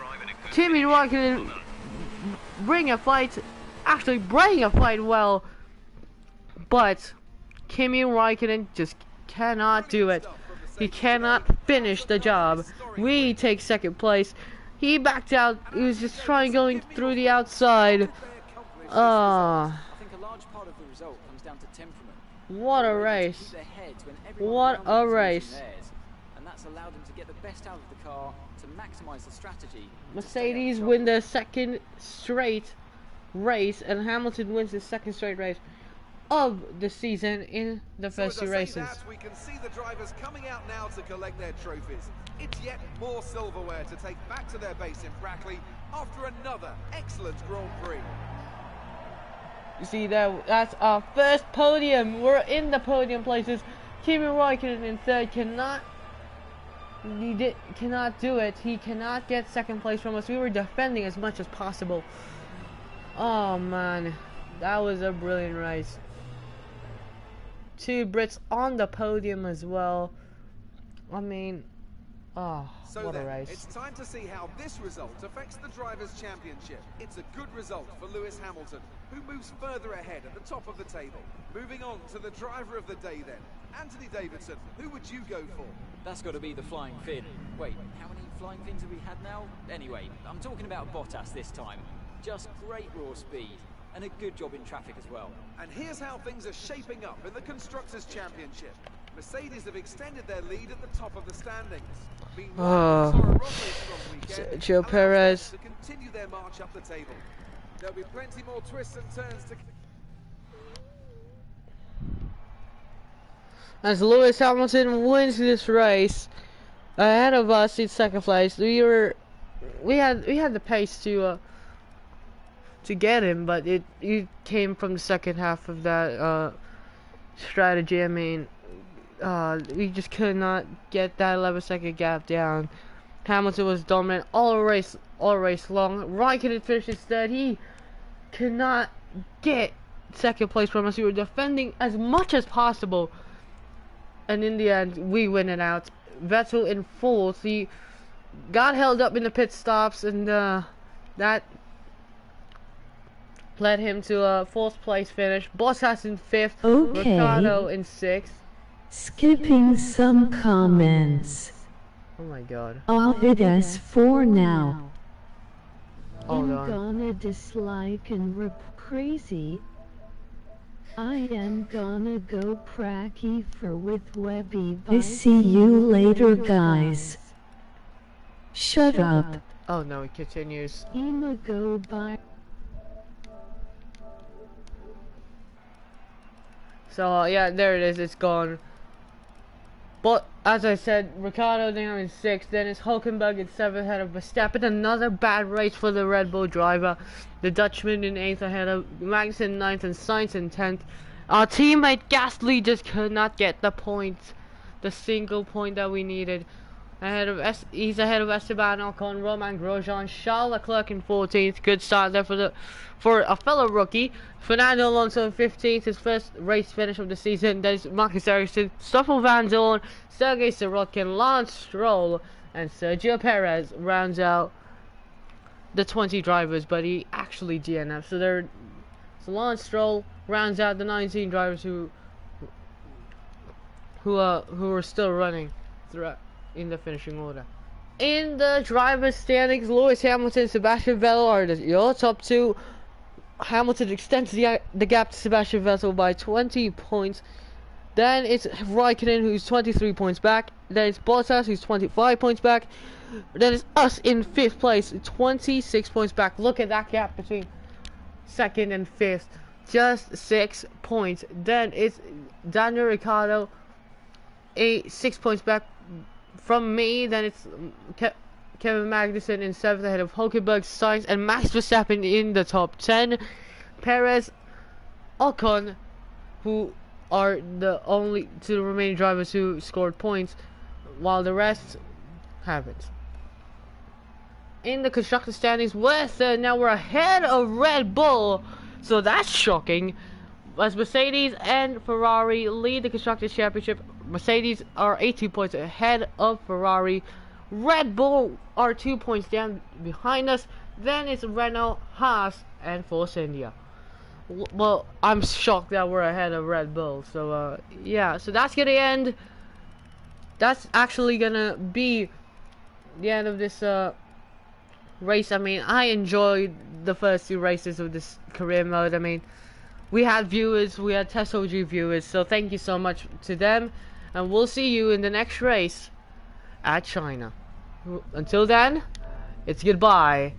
Kimi Räikkönen bring a fight well, but Kimi Räikkönen just cannot do it. He cannot finish the job. We take second place. He backed out. He was just trying going through the outside. I think a large part of the result comes down to temperament. What a race. What a race. And that's allowed them to get the best out of the car to maximize the strategy. Mercedes win their second straight race, and Hamilton wins his second straight race. of the season in the first two races. That, we can see the drivers coming out now to collect their trophies. It's yet more silverware to take back to their base in Brackley after another excellent Grand Prix. You see that's our first podium. We're in the podium places. Kimi Räikkönen in third cannot do it. He cannot get second place from us. We were defending as much as possible. Oh man, that was a brilliant race. Two Brits on the podium as well. I mean, oh, so what a then, race. It's time to see how this result affects the Drivers' Championship. It's a good result for Lewis Hamilton, who moves further ahead at the top of the table. Moving on to the driver of the day then. Anthony Davidson, who would you go for? That's got to be the Flying Fin. Wait, how many Flying Fins have we had now? Anyway, I'm talking about Bottas this time. Just great raw speed. And a good job in traffic as well. And here's how things are shaping up in the Constructors' Championship. Mercedes have extended their lead at the top of the standings. Meanwhile, Sergio Perez to continue their march up the table. There'll be plenty more twists and turns to... As Lewis Hamilton wins this race ahead of us in second place. We had the pace to get him, but it came from the second half of that strategy. I mean, we just could not get that 11-second gap down. Hamilton was dominant all race long. Raikkonen finished instead. He could not get second place from us. We were defending as much as possible, and in the end, we win it out. Vettel in fourth. He got held up in the pit stops, and that led him to a fourth place finish. Bottas in fifth. Okay. Ricciardo in sixth. Skipping some comments. Oh my god. I'll hit S4 now. Hold I'm on. gonna dislike and rip crazy. I am gonna go pracky for with Webby. I see you later, guys. Shut up. Oh no, it continues. I'ma go by. So yeah, there it is. It's gone. But as I said, Ricciardo now in sixth. Then it's Hulkenberg in seventh ahead of Verstappen. Another bad race for the Red Bull driver. The Dutchman in eighth ahead of Max in ninth and Sainz in 10th. Our teammate Gasly just could not get the point, the single point that we needed. He's ahead of Esteban Ocon, Romain Grosjean, Charles Leclerc in 14th. Good start there for a fellow rookie. Fernando Alonso in 15th, his first race finish of the season. Then it's Marcus Ericsson, Stoffel Van Dorn, Sergei Sirotkin, Lance Stroll, and Sergio Perez rounds out the 20 drivers, but he actually DNF. So Lance Stroll rounds out the 19 drivers who are still running throughout in the finishing order. In the drivers' standings, Lewis Hamilton, Sebastian Vettel are your top two. Hamilton extends the gap to Sebastian Vettel by 20 points. Then it's Raikkonen, who's 23 points back. Then it's Bottas, who's 25 points back. Then it's us in fifth place, 26 points back. Look at that gap between second and fifth, just 6 points. Then it's Daniel Ricciardo, 6 points back from me. Then it's Kevin Magnussen in seventh ahead of Hulkenberg, Sainz, and Max Verstappen in the top 10. Perez, Ocon, who are the only two remaining drivers who scored points, while the rest haven't. In the constructor standings, now we're ahead of Red Bull, so that's shocking. As Mercedes and Ferrari lead the Constructors' Championship, Mercedes are 18 points ahead of Ferrari. Red Bull are 2 points down behind us. Then it's Renault, Haas, and Force India. Well, I'm shocked that we're ahead of Red Bull. So, yeah. So that's gonna end. That's actually gonna be the end of this race. I mean, I enjoyed the first two races of this career mode. I mean, we had viewers, we had Test OG viewers, so thank you so much to them, and we'll see you in the next race at China. Until then, it's goodbye.